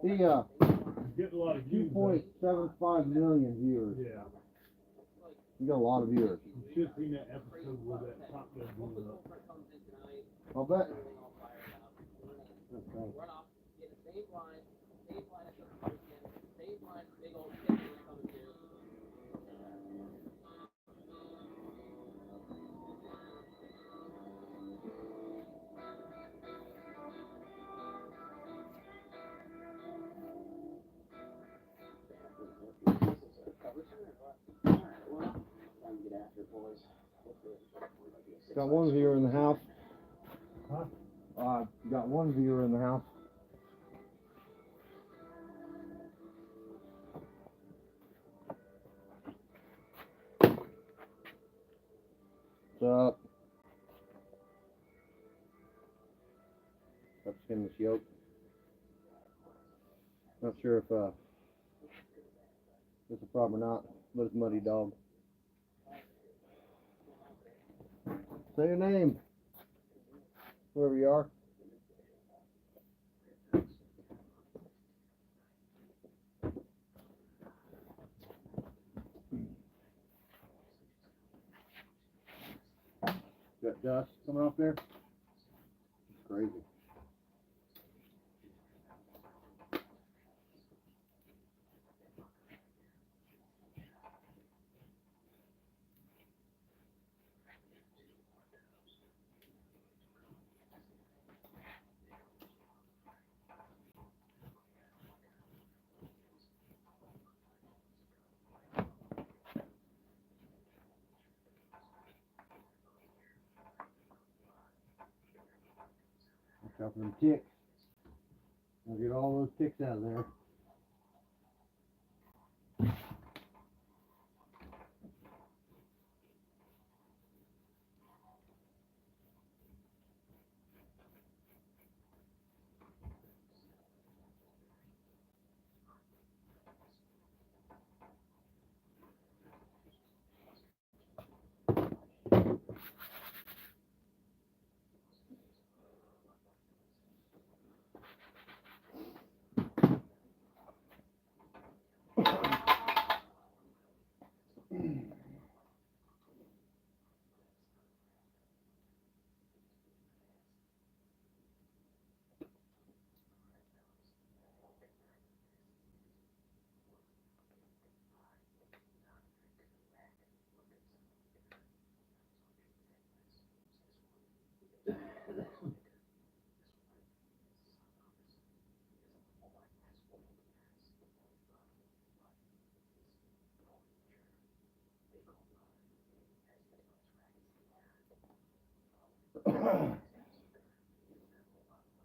The Getting a lot of views. 2.75 million viewers. Yeah. You got a lot of viewers. You should have seen that episode where that Top Gun blew up. I'll bet. Got one viewer in the house. Huh? Got one viewer in the house. What's up? Up skin this yoke. Not sure if it's a problem or not, but it's Muddy Dog. Say your name, whoever you are. Got dust coming off there. It's crazy. Watch out for them ticks. I'll get all those ticks out of there.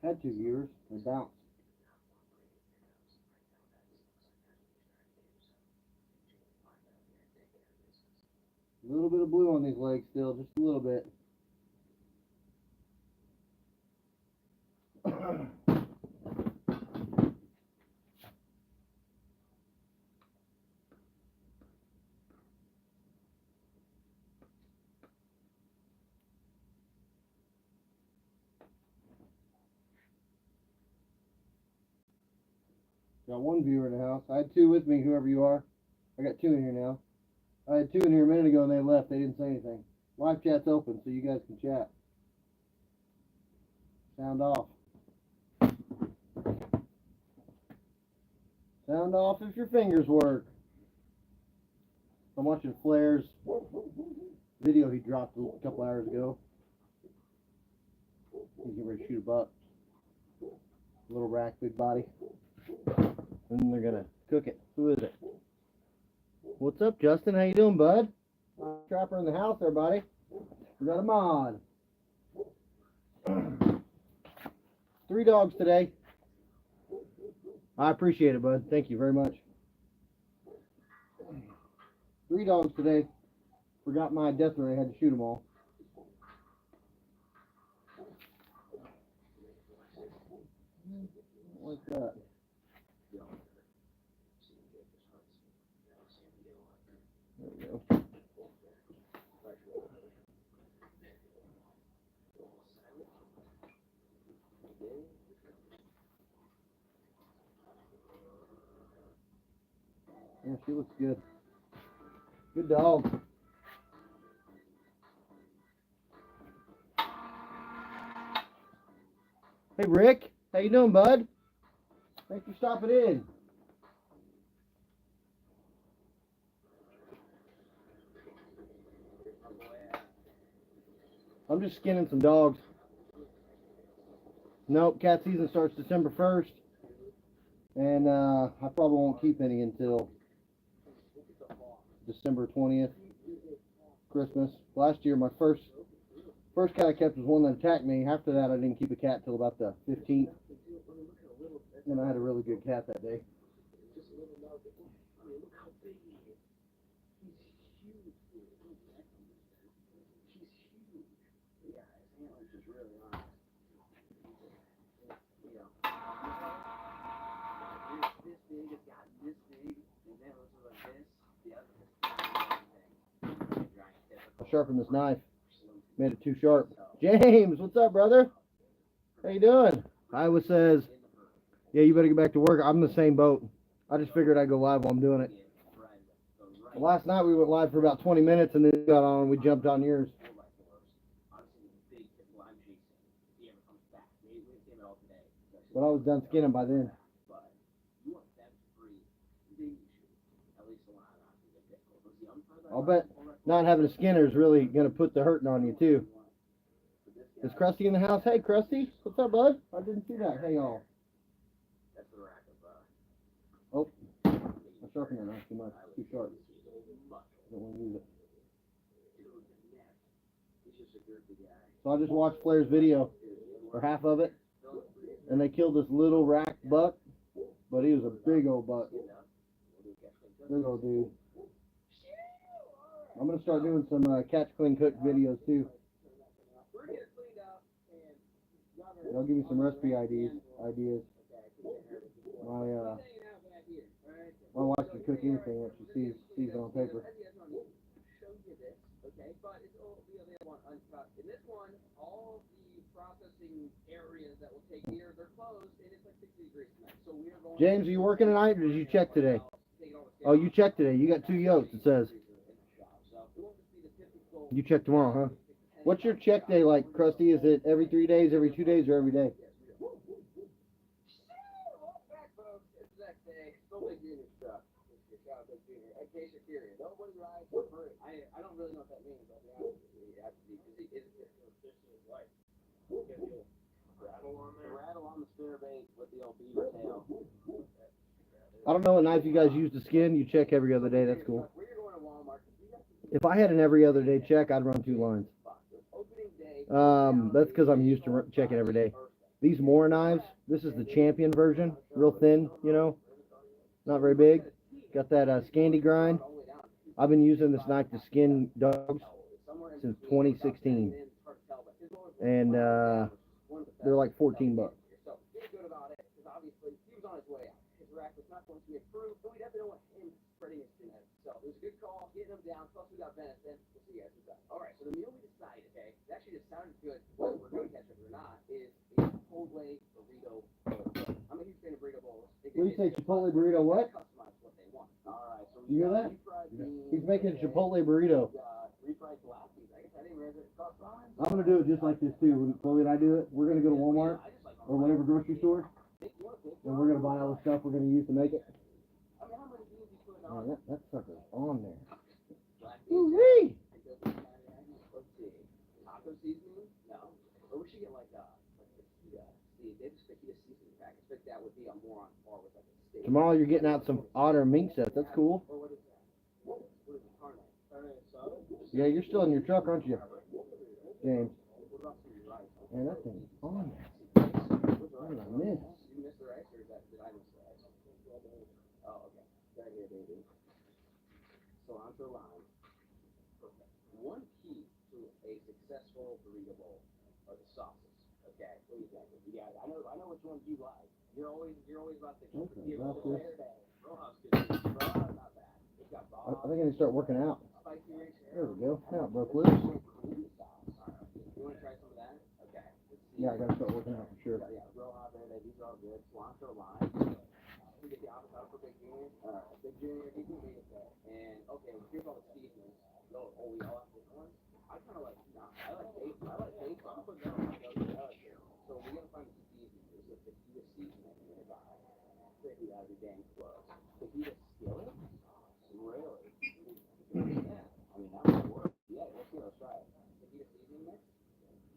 Had 2 viewers. They bounced. A little bit of blue on these legs still, just a little bit. Got 1 viewer in the house. I had 2 with me, whoever you are. I got 2 in here now. I had 2 in here a minute ago and they left. They didn't say anything. Live chat's open so you guys can chat. Sound off. Sound off if your fingers work. I'm watching Flair's video he dropped a couple hours ago. He's getting ready to shoot a buck. Little rack, big body. And they're gonna cook it. Who is it? What's up, Justin? How you doing, bud? Trapper in the house there, buddy. We got a mod. 3 dogs today. I appreciate it, bud. Thank you very much. 3 dogs today. Forgot my death ray. I had to shoot them all. What's that? There we go. Yeah, she looks good. Good dog. Hey Rick, how you doing, bud? Thanks for stopping in. I'm just skinning some dogs. Nope, cat season starts December 1st. And I probably won't keep any until December 20th, Christmas. Last year, my first cat I kept was one that attacked me. After that, I didn't keep a cat till about the 15th. And I had a really good cat that day. I sharpened this knife. Made it too sharp. James, what's up, brother? How you doing? Iowa says, yeah, you better get back to work. I'm in the same boat. I just figured I'd go live while I'm doing it. Last night we went live for about 20 minutes and then got on and we jumped on yours. But I was done skinning by then. I'll bet not having a skinner is really going to put the hurting on you, too. Is Krusty in the house? Hey, Krusty. What's up, bud? I didn't see that. Hey, y'all. Oh, I sharpened it not too much. Too sharp. Don't want to use it. So I just watched Flair's video, or half of it, and they killed this little rack buck, but he was a big old buck. Big old dude. I'm going to start doing some catch, clean, cook videos, too. I'll give you some recipe ideas. My wife can cook anything that she sees it on paper. James, are you working tonight or did you check today? Oh, you checked today. You got 2 yotes, it says. You check tomorrow, huh? What's your check day like, Krusty? Is it every 3 days, every 2 days, or every day? I don't know what knife you guys use to skin. You check every other day. That's cool. If I had an every other day check, I'd run 2 lines. That's because I'm used to checking every day. These Mora knives, this is the Champion version. Real thin, you know. Not very big. Got that Scandi grind. I've been using this knife to skin dogs since 2016. And they're like $14. What do you say, Chipotle burrito what? You hear that? He's making a Chipotle burrito. I'm going to do it just like this too. When Chloe and I do it, we're going to go to Walmart or whatever grocery store, and we're going to buy all the stuff we're going to use to make it. Man, that sucker's on there. Ooh-wee! Tomorrow you're getting out some otter mink sets. That's cool. Yeah, you're still in your truck, aren't you, James? Man, that thing's on there. What did I miss? I think I need to start working out. There we go. Now it broke loose. Yeah, I gotta start working out for sure. to get the avocado for Big Junior. Big Junior, he can beat it there. And okay, well, here's all the seasonings. Oh, we all have different ones. I kind of like, I like taste. I like taste. I'm putting that on my go-to. So we gotta find the seasoning. There's a fajita seasoning nearby. Pretty out of the dang close. Fajita skillet? Really? Yeah. I mean, that would work. Yeah, let's try it. Fajita seasoning mix?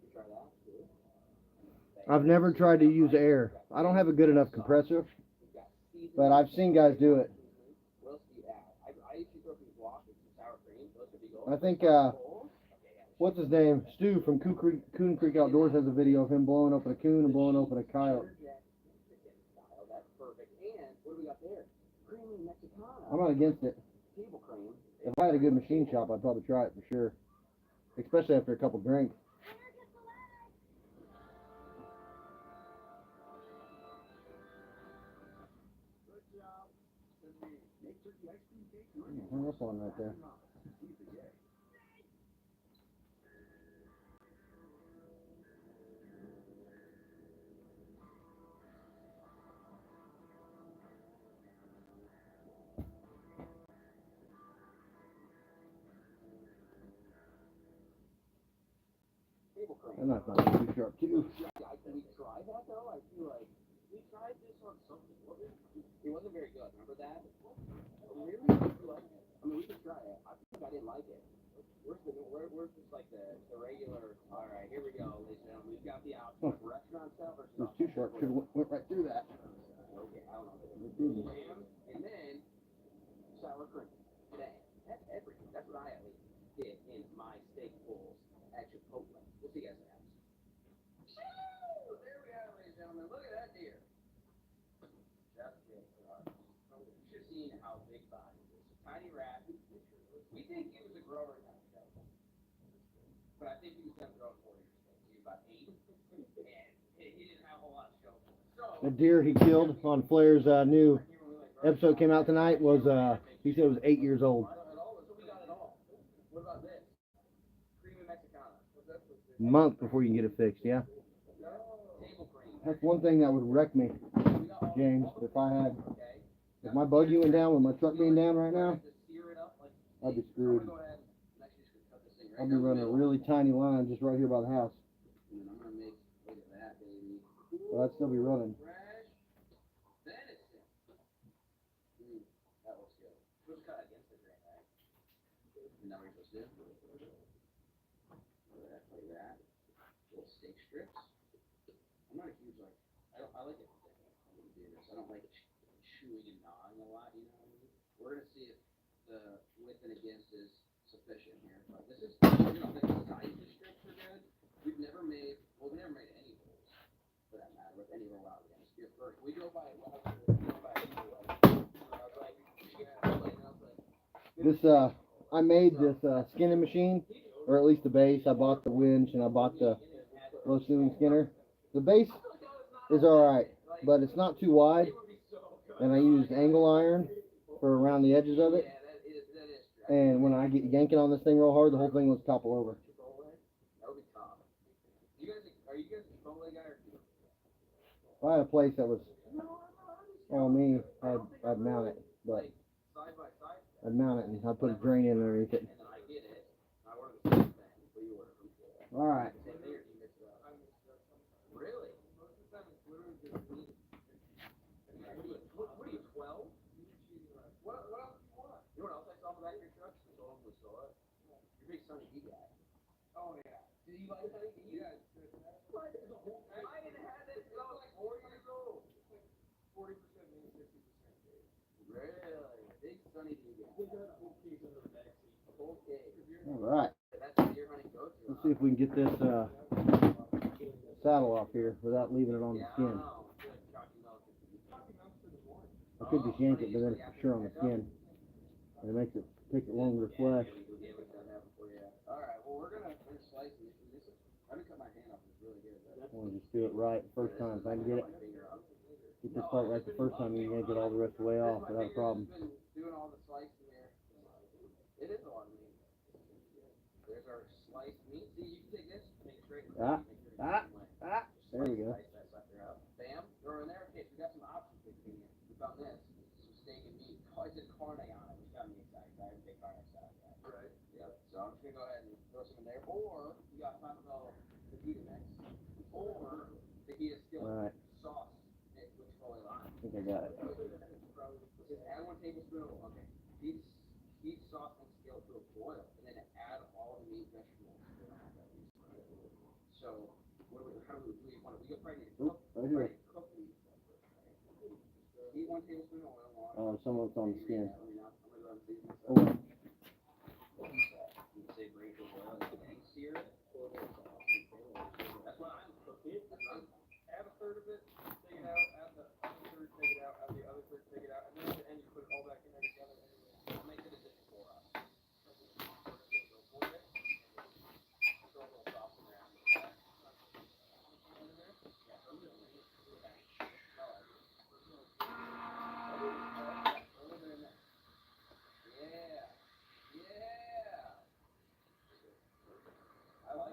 You try that too? I've never tried to use air. I don't have a good enough compressor, but I've seen guys do it. I think, what's his name? Stu from Coon Creek Outdoors has a video of him blowing open a coon and blowing open a coyote. I'm not against it. If I had a good machine shop, I'd probably try it for sure. Especially after a couple drinks. Hung up on right there. That knife's not too sharp too. Can we try that though? I feel like we tried this on something. It wasn't very good. Remember that? Really? I mean, we could try it. I think I didn't like it. Where's just like the regular? All right, here we go, ladies and gentlemen. We've got the option. Restaurant style versus. It was too sharp. Should have went right through that. Okay, I don't know. And then sour cream. Dang, that's everything. That's what I at least did in my steak bowls at Chipotle. We'll see you guys next. Woo! There we are, ladies and gentlemen. Look at that deer. Chef Jake. You should have seen how big body is. Tiny rat. We think he was a grower in that show. But I think he was done growing 4 years ago. He was about 8. And he didn't have a whole lot of show for us. The deer he killed on Flair's new episode came out tonight was, he said it was 8 years old. What about this? Creamy Mexicana. Month before you can get it fixed, yeah. That's one thing that would wreck me, James, if my buggy went down with my truck being down right now, I'd be screwed. I'd be running a really tiny line just right here by the house. But I'd still be running. Steak strips. I'm not a huge I like it. I don't like chewing and gnawing a lot, you know what I mean? We're gonna see if the width and against is sufficient here. But this is, you know, the size of the strips are good. We've never made any bowls for that matter with any of our wild games. Here first, we go by This, I made this skinning machine, or at least the base. I bought the winch and I bought the low ceiling skinner. The base is alright, but it's not too wide, and I used angle iron for around the edges of it, and when I get yanking on this thing real hard, the whole thing will topple over. If I had a place that was all me, I'd mount it, but I'd mount it and I'd put a drain in underneath it. Alright. Oh yeah. Did you like honey? Yeah. What? I didn't have this until I was like 4 years old. 40% means 50%. Really? Big Sunny D guy. We got a whole case under the backseat. A whole case. Alright. That's what deer hunting goes to. Let's see if we can get this saddle off here without leaving it on the skin. I could just yank it, but then it's for sure on the skin. And it makes it take it longer to flesh. Alright, well we're gonna slice this. I haven't cut my hand off, it's really good. I want to just do it right the first time. If I can get this part right the first time, you can yank it all the rest of the way off without a problem. Doing all the slicing there. It is a lot of meat. There's our sliced meat. See, you can take this, make it straight. There we go. Bam, throw in there. Okay, so we got some options. We found this. I said carne on it, which got me excited. I have a big carne salad guy. Right. Yeah. So I'm just gonna go ahead and throw some in there. Or you got Taco Bell fajita mix. Or fajita skillet Alright, sauce mixed with Chipotle lime. I think I got it. Just add 1 tablespoon of heat sauce and skillet to a boil, and then add all the meat, vegetables. So how do we want it? We probably need to Oop, right here. cook these. Heat 1 tablespoon of oil on. Some of it's on the skin. I'm gonna go and season this Oh, up. You say bring it to a boil and then sear it. That's what I'm cooking. Add a third of it, take it out, add the other third, take it out, add the other third, take it out, and then at the end you put it all back in there together. I'll make the decision for us. Throw a little sauce in there.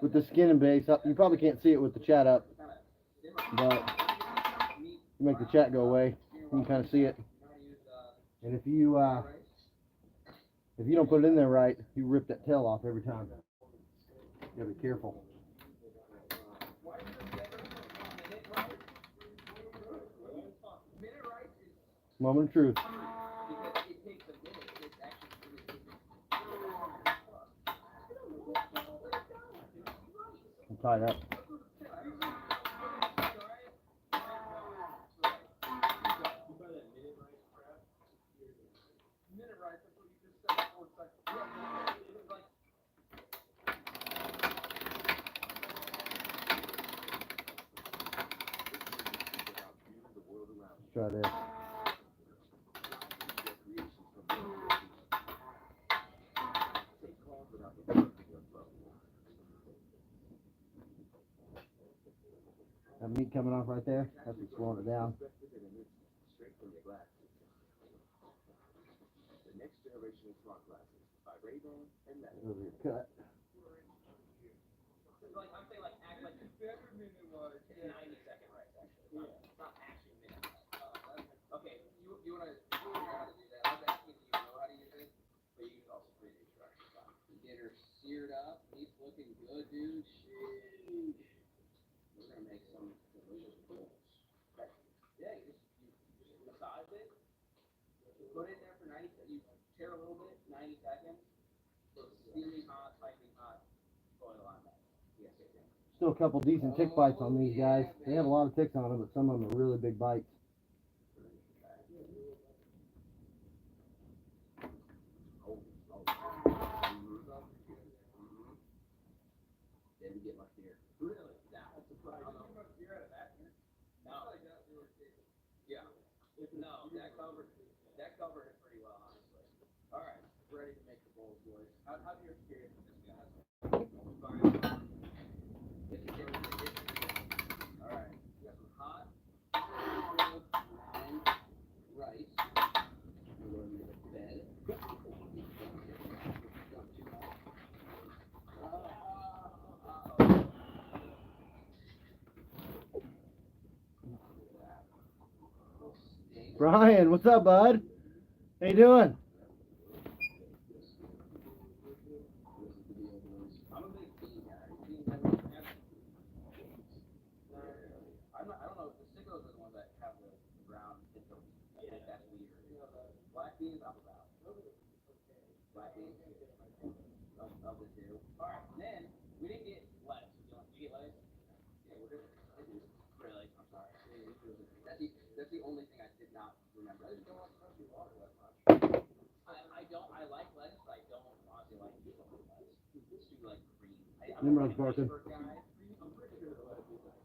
with the skin and base up, you probably can't see it with the chat up, but you make the chat go away. You can kind of see it. And if you don't put it in there right, you rip that tail off every time. You gotta be careful. Moment of truth. I'm tied up. Let's try this. That meat coming off right there, that's what's slowing it down. The next generation of smart glasses by Ray-Ban and Meta. Over your cut. Like I'm saying, like act like it's better minute wise. It's 90-second rights actually. It's not actually minute. Okay, you wanna know how to do that? I was asking if you know how to use it, but you can also read the instructions. Get her seared up. Meat's looking good, dude. Sheesh. We're gonna make some delicious rolls. Yeah, you just massage it. You put it in there for 90 seconds. You tear a little bit, 90 seconds. So steaming hot, piping hot, oil on that. Yes, it can. Still a couple decent tick bites on these guys. They have a lot of ticks on them, but some of them are really big bites. Didn't get much beer. Really? That's a surprise. How much beer out of that? No. Yeah. No, that covered it pretty well, honestly. All right, ready to make the bowls, boys. How's your experience with this, guys? Fine. All right, we got some hot and rice. We're going to make a bed. Brian, what's up, bud? How you doing? I'm a big bean guy. I don't know. The sickos are the ones that have the brown pinto. I think that's weird. Black beans, I'm about. Black beans of the two. All right, and then we didn't get lettuce. Did you get lettuce? Yeah, we're good. Really? I'm sorry. That's the only thing I did not remember. I didn't know I was water that much. I like lettuce, but I don't honestly like too much lettuce. It's too like green. Nimrod's barking. I'm pretty sure the lettuce is like.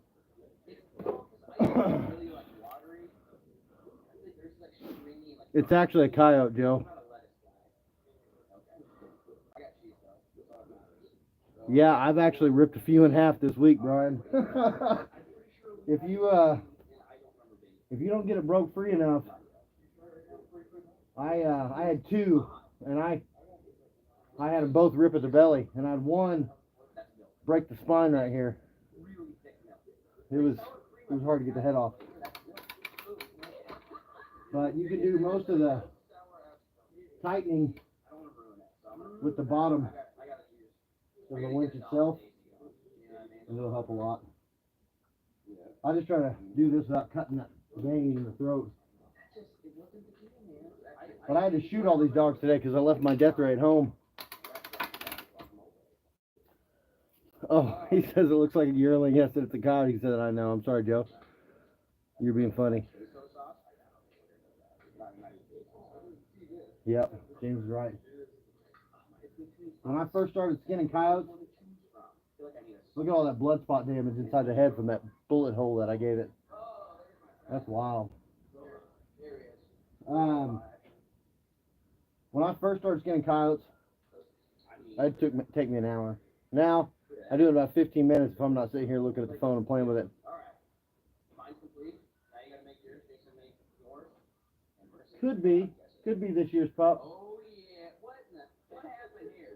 I don't really like watery. I think there's like stringy like. It's actually a coyote, Joe. I'm not a lettuce guy. Okay. I got cheese though. That's all that matters. Yeah, I've actually ripped a few in half this week, Brian. If you don't get it broke free enough, I had two, and I had them both rip at the belly, and I had one break the spine right here. It was hard to get the head off. But you can do most of the tightening I don't want to ruin it. So I'm gonna, with the bottom I gotta use. of the winch itself, You know what I mean? and it'll help a lot. I just try to do this without cutting that vein in the throat. But I had to shoot all these dogs today because I left my death ray at home. Oh, he says it looks like a yearling. Yes, it's a coyote. He said, I know. I'm sorry, Joe. You're being funny. Yep, James is right. When I first started skinning coyotes, look at all that blood spot damage inside the head from that bullet hole that I gave it. That's wild. When I first started skinning coyotes, it take me an hour. Now, I do it in about 15 minutes if I'm not sitting here looking at the phone and playing with it. Could be this year's pup. Oh yeah, what happened here?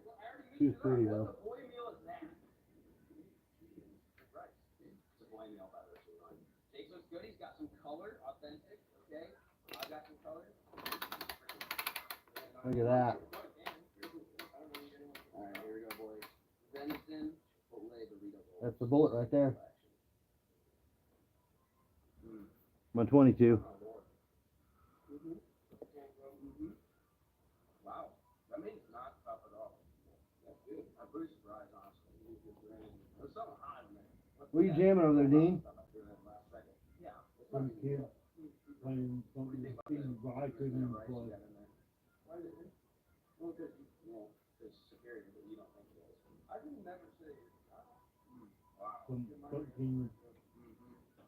She was pretty though. Boy meal is that? Right. It's a boy meal by the way. Jake looks good. He's got some color, authentic. Okay, I got some color. Look at that. All right, here we go, boys. Venison filet burrito. That's the bullet right there. My 22. Wow, that means not tough at all. That's good. I'm pretty surprised, honestly. There's something hot in there. What are you jamming over there, Dean? Yeah. Some kid playing something I couldn't even play. Well, because, it's superior, but you don't think it is. I can never say. Wow. Some 13,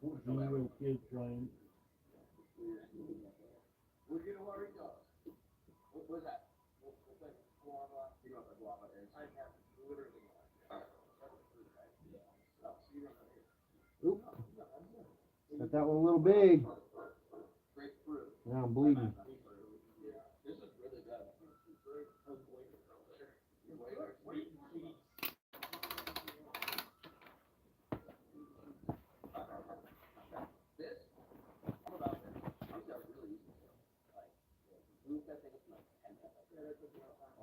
14-year-old kid playing. We're getting what it does. What was that? What's that guava? You know what the guava is? I have literally Oop. Got that one a little big. grapefruit. Now I'm bleeding. This is really good. This? How about this? I'm got really easy. Like, move that thing up to like 10 minutes.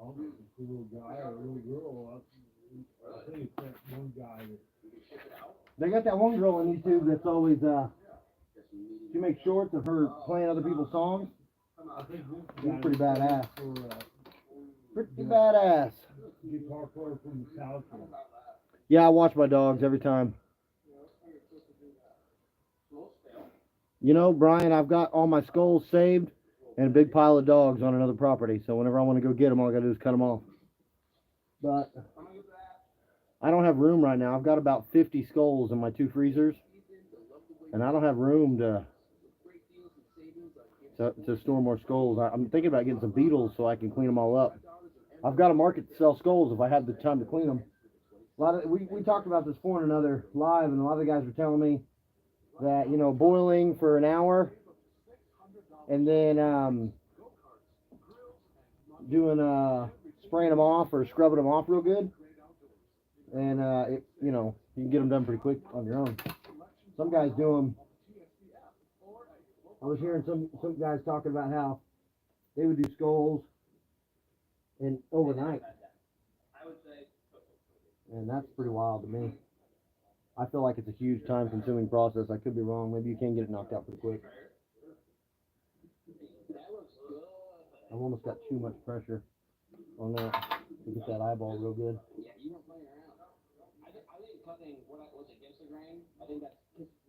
I'll be a little guy or a little girl. I think it's that one guy that. They got that one girl on YouTube that's always she makes shorts of her playing other people's songs. I think She's pretty badass. For Pretty badass. guitar player from the South. Yeah, I watch my dogs every time. You know, Brian, I've got all my skulls saved and a big pile of dogs on another property. So whenever I want to go get them, all I got to do is cut them off. But I don't have room right now. I've got about 50 skulls in my 2 freezers. And I don't have room to store more skulls. I'm thinking about getting some beetles so I can clean them all up. I've got a market to sell skulls if I have the time to clean them. We talked about this before in another live, and a lot of the guys were telling me that, you know, boiling for an hour and then doing spraying them off or scrubbing them off real good, and you know, you can get them done pretty quick on your own. Some guys do them. I was hearing some guys talking about how they would do skulls and overnight, and that's pretty wild to me. I feel like it's a huge time-consuming process. I could be wrong. Maybe you can get it knocked out pretty quick. I've almost got too much pressure on that to get that eyeball real good. Yeah, you weren't playing around. I think cutting what was against the grain. I think that's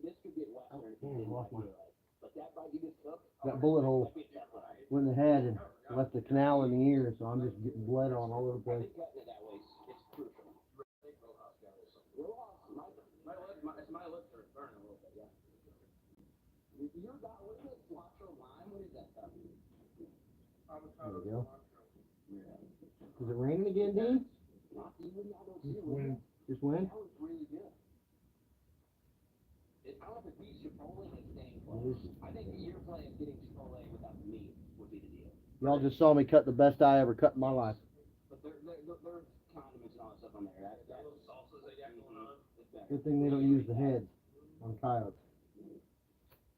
this could get wet. But that bite you just took. That bullet hole went in the head and left the canal in the ear, so I'm just getting blood on all over the place. Cutting it that way is crucial. My lips are burning a little bit. Yeah. You got what is it? Cilantro lime? What is that stuff? There we go. Is it raining again, Dean? Just when Just when? That was really good. I don't know if it beats Chipotle and staying close. I think the earplay of getting Chipotle without the meat would be the deal. Y'all just saw me cut the best I ever cut in my life. But there's condiments and all that stuff on there. That little salsas they got going on. Good thing they don't use the heads on coyotes.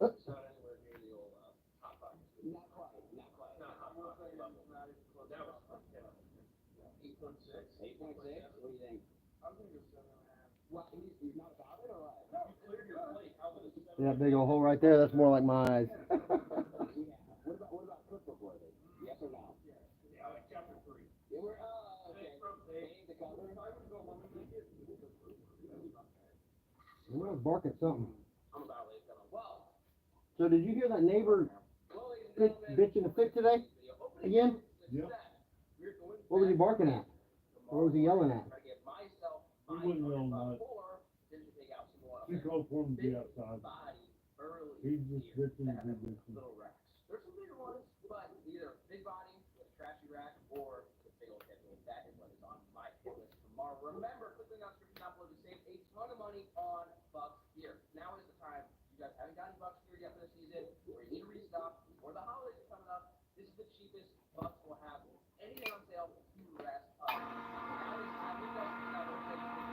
It's not anywhere near the old hot pot. Not quite. 8.6? What do you think? What, he's not about it, or what? Yeah, big old hole right there. That's more like my eyes. Yeah. What about cookbook worthy? Yes or no? Yeah, like chapter 3. Yeah, we're, okay. Paying the cover? I'm gonna bark at something. I'm about late coming. Well, So did you hear that neighbor bitching a fit today? Again? Yep. What was he barking at? What was he yelling at? He wasn't yelling much. He called for him to be outside. He's just bitching and bitching. There's some bigger ones, but either big body, trashy rack, or the big old head. That is what is on my hit list tomorrow. Remember, clicking on description down below to save a ton of money on Bucks gear. Now is the time. You guys haven't gotten Bucks gear yet for the season, or you need to restock, or the holidays are coming up. This is the cheapest Bucks will have anything on sale to the rest of. Now is time to go. Now we're taking this.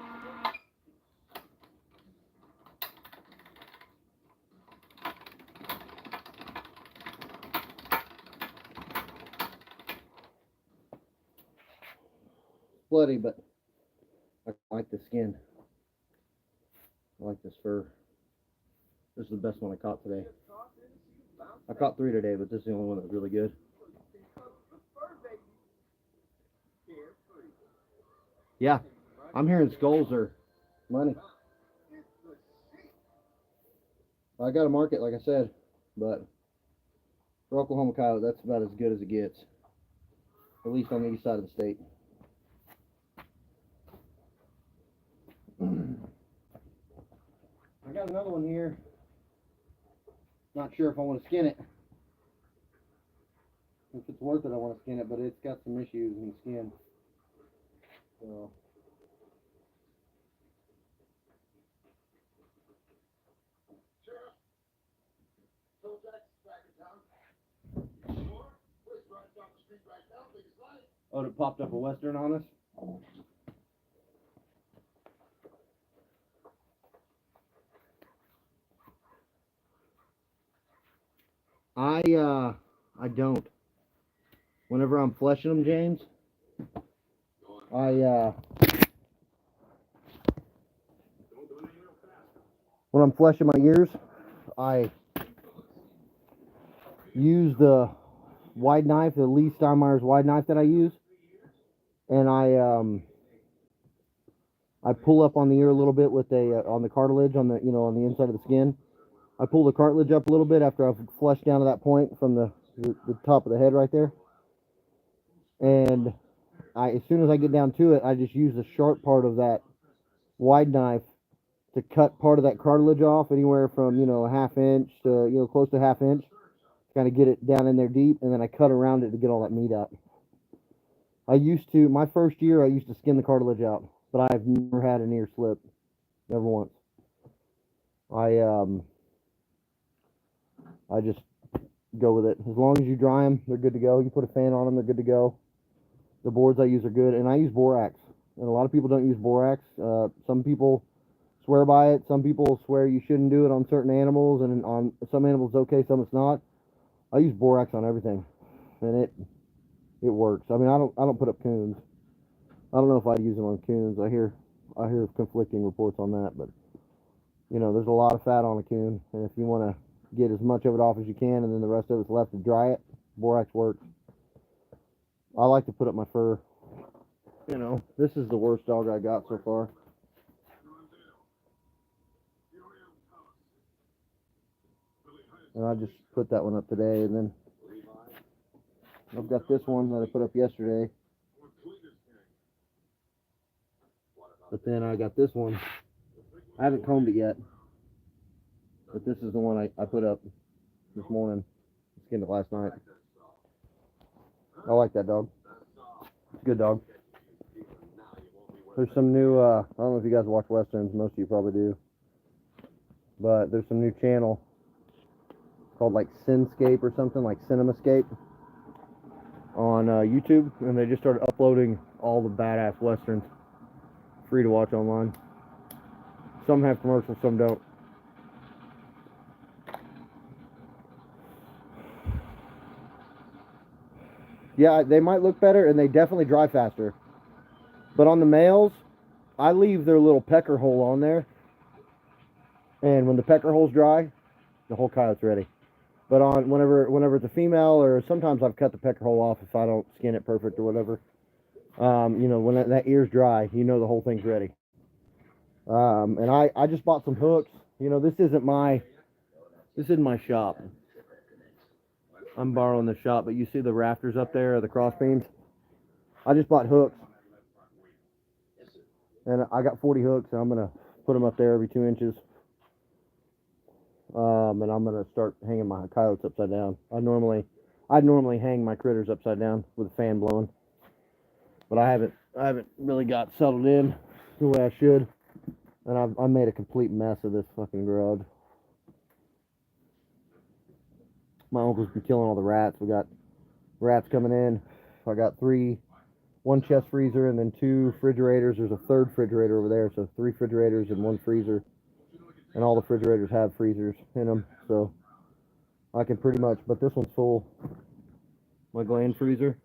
Bloody, but I like the skin. I like this fur. This is the best one I caught today. I caught 3 today, but this is the only one that was really good. Yeah, I'm hearing skulls are money. I got a market, like I said, but for Oklahoma coyote, that's about as good as it gets. At least on the east side of the state. I got another one here. Not sure if I want to skin it. If it's worth it, I want to skin it, but it's got some issues in the skin. So. Oh, it popped up a Western on us? I don't. Whenever I'm fleshing them, James, when I'm fleshing my ears, I use the wide knife, the Lee Steinmeier's wide knife that I use, and I pull up on the ear a little bit with on the cartilage on the on the inside of the skin. I pull the cartilage up a little bit after I've fleshed down to that point from the top of the head right there, and as soon as I get down to it, I just use the sharp part of that wide knife to cut part of that cartilage off, anywhere from a half inch to close to half inch. Kind of get it down in there deep, and then I cut around it to get all that meat out. My first year, I used to skin the cartilage out, but I've never had an ear slip, never once. I just go with it. As long as you dry them, they're good to go. You put a fan on them, they're good to go. The boards I use are good, and I use borax. And a lot of people don't use borax. Some people swear by it. Some people swear you shouldn't do it on certain animals, and on some animals it's okay, some it's not. I use borax on everything, and it works. I mean, I don't put up coons. I don't know if I'd use them on coons. I hear conflicting reports on that, but there's a lot of fat on a coon, and if you want to get as much of it off as you can, and then the rest of it's left to dry it, borax works. I like to put up my fur. This is the worst dog I got so far. And I just put that one up today, and then I've got this one that I put up yesterday. But then I got this one. I haven't combed it yet. But this is the one I put up this morning. Skinned it last night. I like that dog. It's a good dog. There's some new, I don't know if you guys watch Westerns. Most of you probably do. But there's some new channel called like Cinescape or something, like Cinemascape, on YouTube. And they just started uploading all the badass Westerns. Free to watch online. Some have commercials, some don't. Yeah, they might look better, and they definitely dry faster. But on the males, I leave their little pecker hole on there. And when the pecker hole's dry, the whole coyote's ready. But on whenever it's a female, or sometimes I've cut the pecker hole off if I don't skin it perfect or whatever. You know, when that ear's dry, you know the whole thing's ready. And I just bought some hooks. You know, this isn't my shop. I'm borrowing the shop, but you see the rafters up there, the cross beams? I just bought hooks. And I got 40 hooks, and I'm going to put them up there every 2 inches. And I'm going to start hanging my coyotes upside down. I'd normally hang my critters upside down with a fan blowing. But I haven't really got settled in the way I should. And I made a complete mess of this fucking garage. My uncle's been killing all the rats. We got rats coming in. I got one chest freezer and then 2 refrigerators. There's a 3rd refrigerator over there, so 3 refrigerators and 1 freezer. And all the refrigerators have freezers in them, so I can pretty much, but this one's full. My Gland freezer.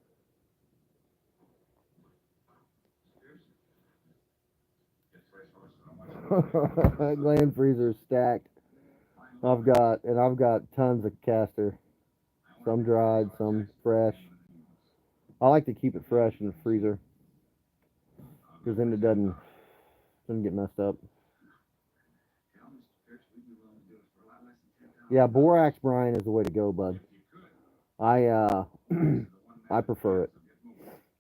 Gland freezer is stacked. I've got tons of castor. Some dried, some fresh. I like to keep it fresh in the freezer, because then it doesn't get messed up. Yeah, borax brine is the way to go, bud. I prefer it,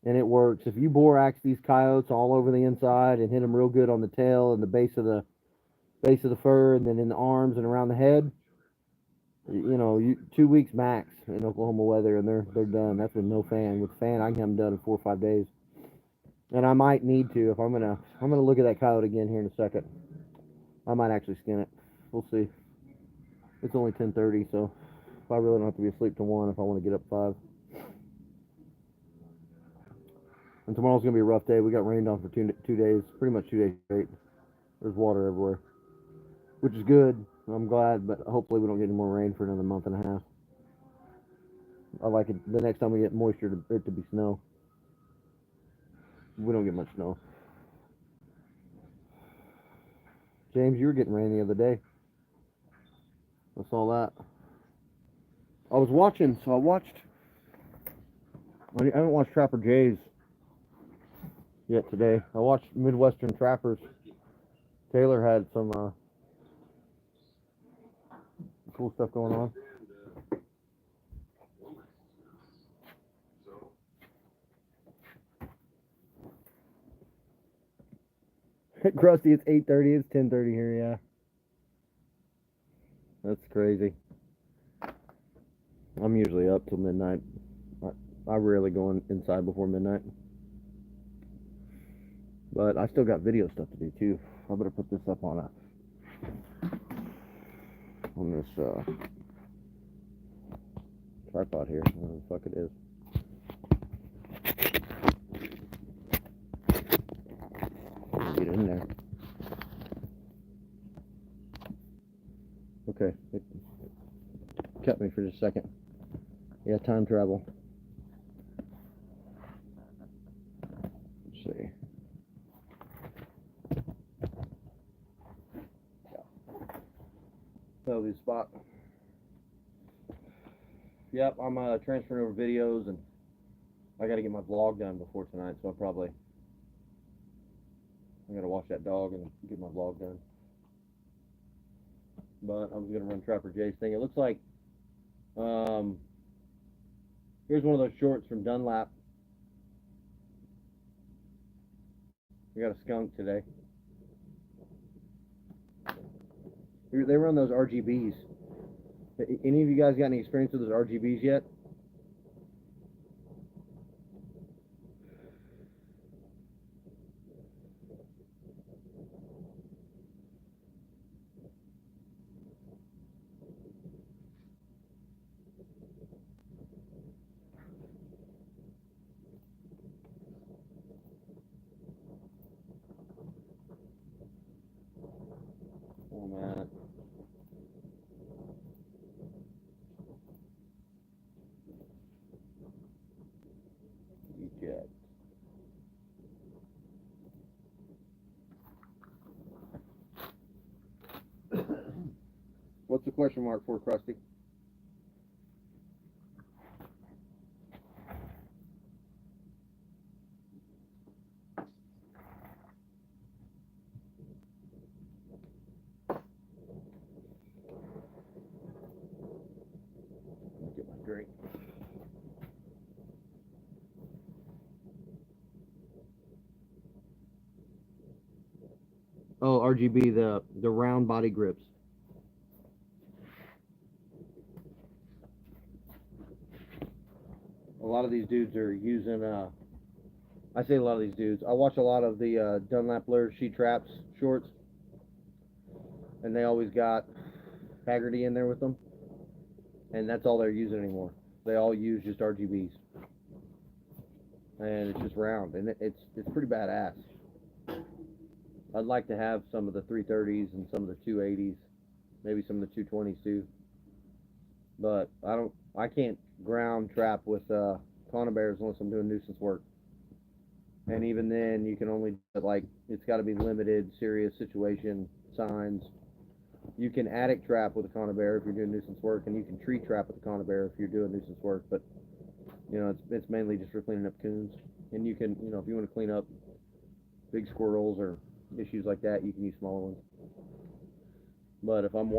and it works. If you borax these coyotes all over the inside and hit them real good on the tail and the base of the fur, and then in the arms and around the head, you know, 2 weeks max in Oklahoma weather, and they're done. That's with no fan. With fan, I can have them done in 4 or 5 days. And I might need to, if I'm gonna look at that coyote again here in a second. I might actually skin it. We'll see. It's only 10:30, so I really don't have to be asleep till 1 if I want to get up 5. And tomorrow's gonna be a rough day. We got rained on for 2 days, pretty much 2 days straight. There's water everywhere, which is good. I'm glad, but hopefully we don't get any more rain for another month and a half. I like it the next time we get moisture it to be snow. We don't get much snow. James, you were getting rain the other day. I saw that. I was watching, so I haven't watched Trapper Jay's yet today. I watched Midwestern Trappers. Taylor had some cool stuff going on. Krusty, it's 8:30. It's 10:30 here. Yeah, that's crazy. I'm usually up till midnight. I rarely go inside before midnight. But I still got video stuff to do too. I better put this up on this tripod here. Whatever the fuck it is. Get in there. Okay, it kept me for just a second. Yeah, time travel. Let's see. That'll be the spot. Yep, I'm transferring over videos, and I got to get my vlog done before tonight, so I got to wash that dog and get my vlog done. But I was going to run Trapper Jay's thing. It looks like, here's one of those shorts from Dunlap. We got a skunk today. They run those RGBs. Any of you guys got any experience with those RGBs yet? Oh man. question mark for, Krusty? Get my drink. Oh, RGB, the round body grips. A lot of these dudes are using, I say a lot of these dudes. I watch a lot of the Dunlap Lure She Traps shorts, and they always got Haggerty in there with them, and that's all they're using anymore. They all use just RGBs, and it's just round, and it's pretty badass. I'd like to have some of the 330s and some of the 280s, maybe some of the 220s too. But I can't ground trap with conibears unless I'm doing nuisance work. And even then, you can only, like, it's got to be limited, serious situation, signs. You can attic trap with a conibear if you're doing nuisance work, and you can tree trap with a conibear if you're doing nuisance work. But you know, it's mainly just for cleaning up coons. And you can, you know, if you want to clean up big squirrels or issues like that, you can use smaller ones. But if I'm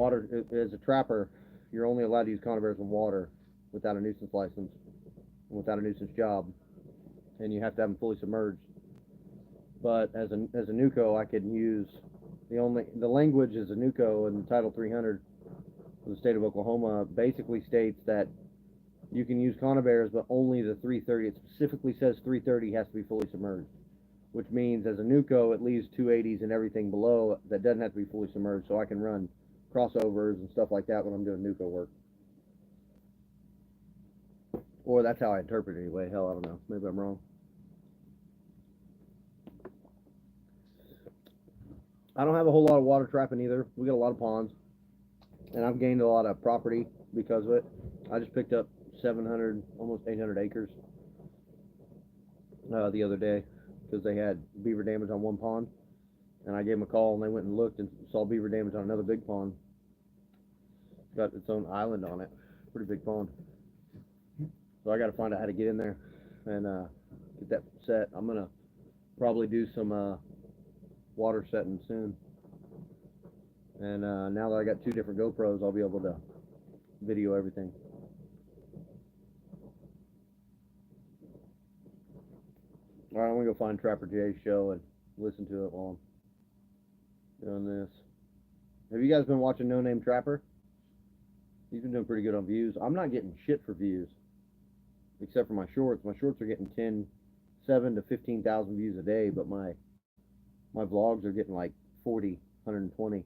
as a trapper, you're only allowed to use conibears in water without a nuisance license, without a nuisance job, and you have to have them fully submerged. But as a NUCO, I could use the language as a NUCO in Title 300 of the state of Oklahoma basically states that you can use conibears, but only the 330. It specifically says 330 has to be fully submerged, which means as a NUCO, it leaves 280s and everything below that doesn't have to be fully submerged, so I can run crossovers and stuff like that when I'm doing NUCO work. Or that's how I interpret it anyway. Hell, I don't know. Maybe I'm wrong. I don't have a whole lot of water trapping either. We got a lot of ponds, and I've gained a lot of property because of it. I just picked up 700, almost 800 acres the other day because they had beaver damage on one pond, and I gave them a call, and they went and looked and saw beaver damage on another big pond. It's got its own island on it. Pretty big pond. So I got to find out how to get in there and get that set. I'm going to probably do some water setting soon. And now that I got 2 different GoPros, I'll be able to video everything. All right, I'm going to go find Trapper Jay's show and listen to it while I'm doing this. Have you guys been watching No Name Trapper? He's been doing pretty good on views. I'm not getting shit for views, except for my shorts. My shorts are getting 7 to 15,000 views a day, but my vlogs are getting like 40, 120.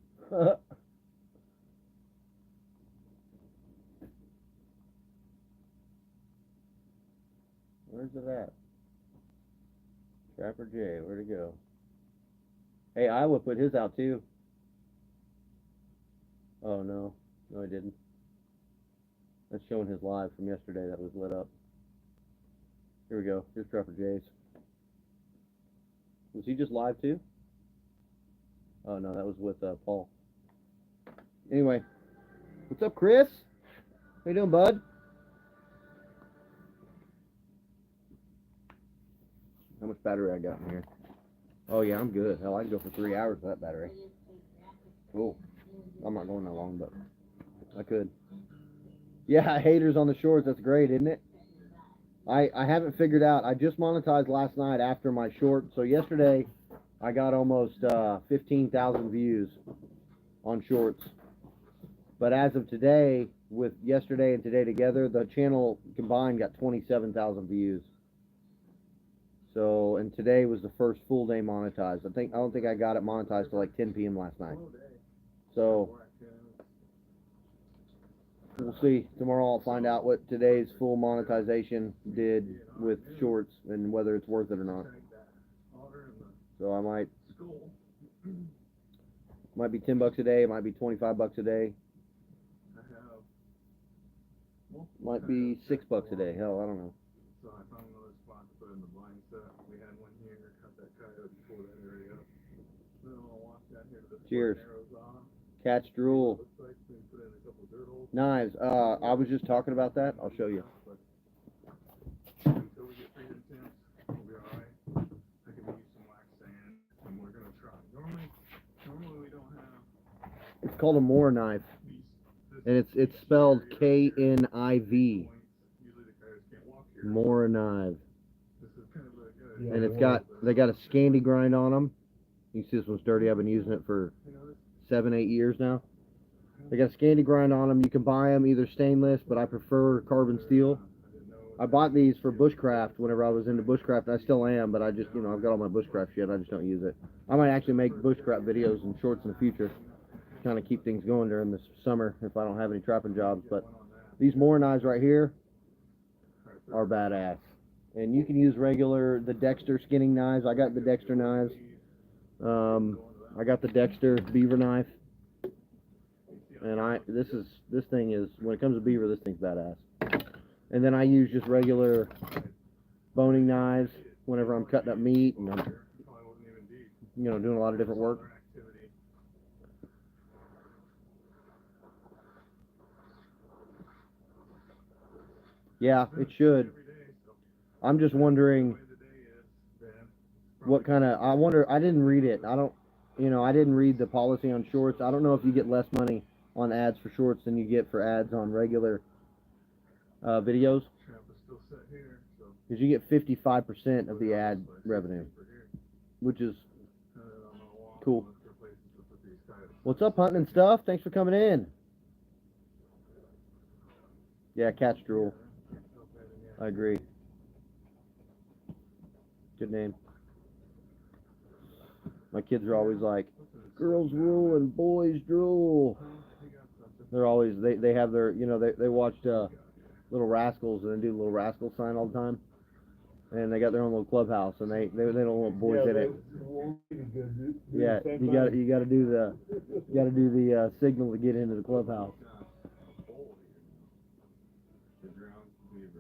Where's it at? Trapper Jay, where'd it go? Hey, Iowa put his out too. Oh no, no he didn't. That's showing his live from yesterday that was lit up. Here we go. Here's Trapper Jay's. Was he just live too? Oh no, that was with Paul. Anyway, what's up, Chris? How you doing, bud? How much battery I got in here? Oh yeah, I'm good. Hell, I can go for 3 hours with that battery. Cool. I'm not going that long, but I could. Yeah, haters on the shorts. That's great, isn't it? I haven't figured out. I just monetized last night after my short. So yesterday, I got almost 15,000 views on shorts. But as of today, with yesterday and today together, the channel combined got 27,000 views. So, and today was the first full day monetized. I don't think I got it monetized till like 10 p.m. last night. So, we'll see. Tomorrow I'll find out what today's full monetization did with shorts and whether it's worth it or not. So I might be $10 a day, it might be $25 a day. Might be $6 a day. Hell, I don't know. So I found another spot to put in the blind set. We had one here, cut that coyote before that area up. Then I'll walk down here to the Cheers. arrows on. Catch drool. Looks like we put in a couple Knives. I was just talking about that. I'll show you. Until we get pretty intense, we'll be alright. I can use some wax sand, and we're gonna try. Normally we don't have It's called a Moore knife, these. and it's spelled Kniv. Usually the guys can't walk here. Moore knife, This is kind of a good. and they got a Scandi grind on them. You can see this one's dirty. I've been using it for 7-8 years now. They got a Scandi grind on them. You can buy them either stainless, but I prefer carbon steel. I bought these for bushcraft whenever I was into bushcraft, and I still am, but I just, I've got all my bushcraft shit. I just don't use it. I might actually make bushcraft videos and shorts in the future, kind of keep things going during this summer if I don't have any trapping jobs. But these Moore knives right here are badass. And you can use the Dexter skinning knives. I got the Dexter knives. I got the Dexter beaver knife. And this thing is, when it comes to beaver, this thing's badass. And then I use just regular boning knives whenever I'm cutting up meat and I'm, doing a lot of different work. Yeah, it should. I'm just wondering what kind of, I didn't read it. I didn't read the policy on shorts. I don't know if you get less money on ads for shorts than you get for ads on regular videos. Because you get 55% of the ad revenue, which is cool. What's up, hunting and stuff? Thanks for coming in. Yeah, cat's drool. I agree. Good name. My kids are always like, girls rule and boys drool. They're always, they have their, they watched Little Rascals, and they do Little Rascals sign all the time. And they got their own little clubhouse, and they don't want boys in it. Yeah, you got to do the signal to get into the clubhouse.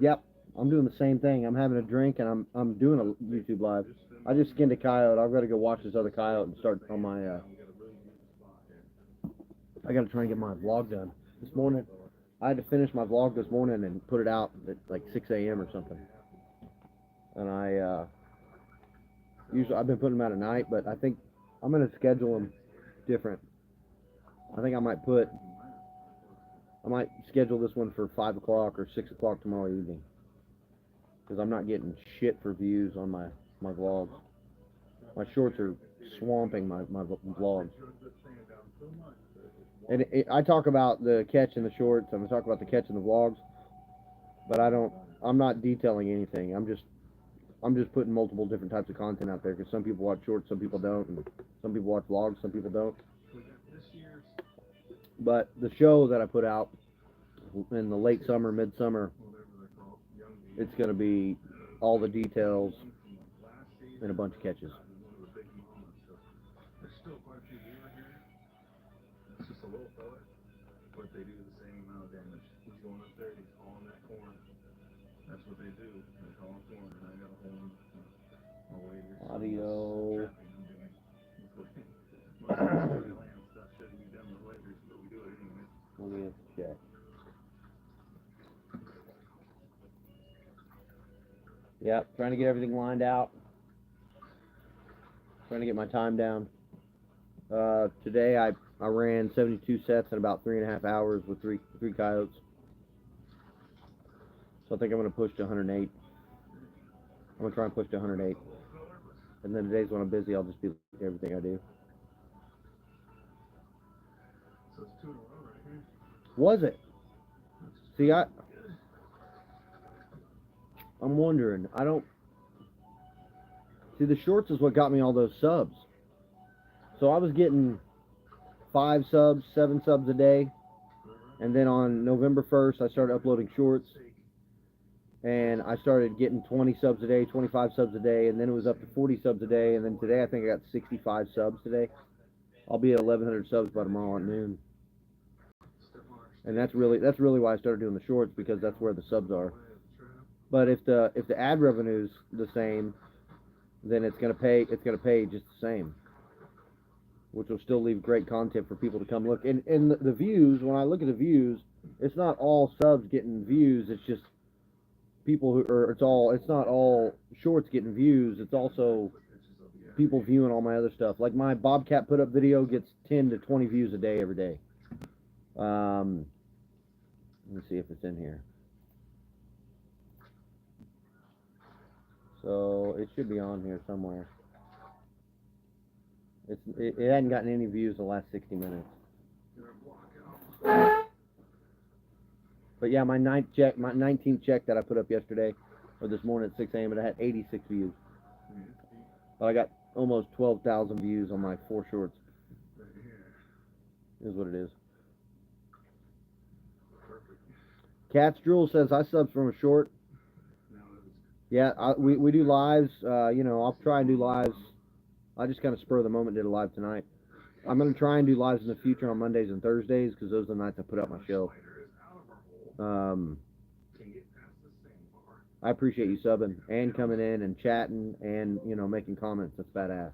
Yep, I'm doing the same thing. I'm having a drink, and I'm doing a YouTube live. I just skinned a coyote. I've got to go watch this other coyote and start on my. I got to try and get my vlog done this morning. I had to finish my vlog this morning and put it out at like 6 a.m. or something. And usually I've been putting them out at night, but I think I'm going to schedule them different. I think I might schedule this one for 5 o'clock or 6 o'clock tomorrow evening. Because I'm not getting shit for views on my vlogs. My shorts are swamping my vlogs. And I talk about the catch in the shorts, I'm going to talk about the catch in the vlogs, but I'm not detailing anything. I'm just putting multiple different types of content out there, because some people watch shorts, some people don't, and some people watch vlogs, some people don't. But the show that I put out in the late summer, midsummer, it's going to be all the details and a bunch of catches. It's just a little fella, but they do the same amount of damage. He's going up there, he's hauling that corn. That's what they do. They haul corn, and I got a hold my waders. Audio. Stuff shouldn't be done with waders, but we do it anyway. Let me check. Yep, trying to get everything lined out. Trying to get my time down. Today I ran 72 sets in about 3.5 hours with three coyotes. So I think I'm going to push to 108. I'm going to try and push to 108. And then the days when I'm busy, I'll just do everything I do. So it's 2 in a row right here. Was it? See, I'm wondering. See, the shorts is what got me all those subs. So I was getting 5 subs, 7 subs a day. And then on November 1st, I started uploading shorts. And I started getting 20 subs a day, 25 subs a day. And then it was up to 40 subs a day. And then today, I think I got 65 subs today. I'll be at 1,100 subs by tomorrow at noon. And that's really why I started doing the shorts, because that's where the subs are. But if the ad revenue's the same, then it's gonna pay just the same. which will still leave great content for people to come look. And the views, when I look at the views, it's not all subs getting views. It's just people who, or it's not all shorts getting views. It's also people viewing all my other stuff. Like my Bobcat put up video gets 10 to 20 views a day every day. Let me see if it's in here. So it should be on here somewhere. It hadn't gotten any views in the last 60 minutes. But yeah, my 19th check that I put up yesterday, or this morning at 6 a.m., it had 86 views. But I got almost 12,000 views on my 4 shorts. Is what it is. Cats Drool says, I subbed from a short. Yeah, we do lives. You know, I'll try and do lives. I just kind of spur of the moment did a live tonight. I'm going to try and do lives in the future on Mondays and Thursdays because those are the nights I put up my show. I appreciate you subbing and coming in and chatting and, you know, making comments. That's badass.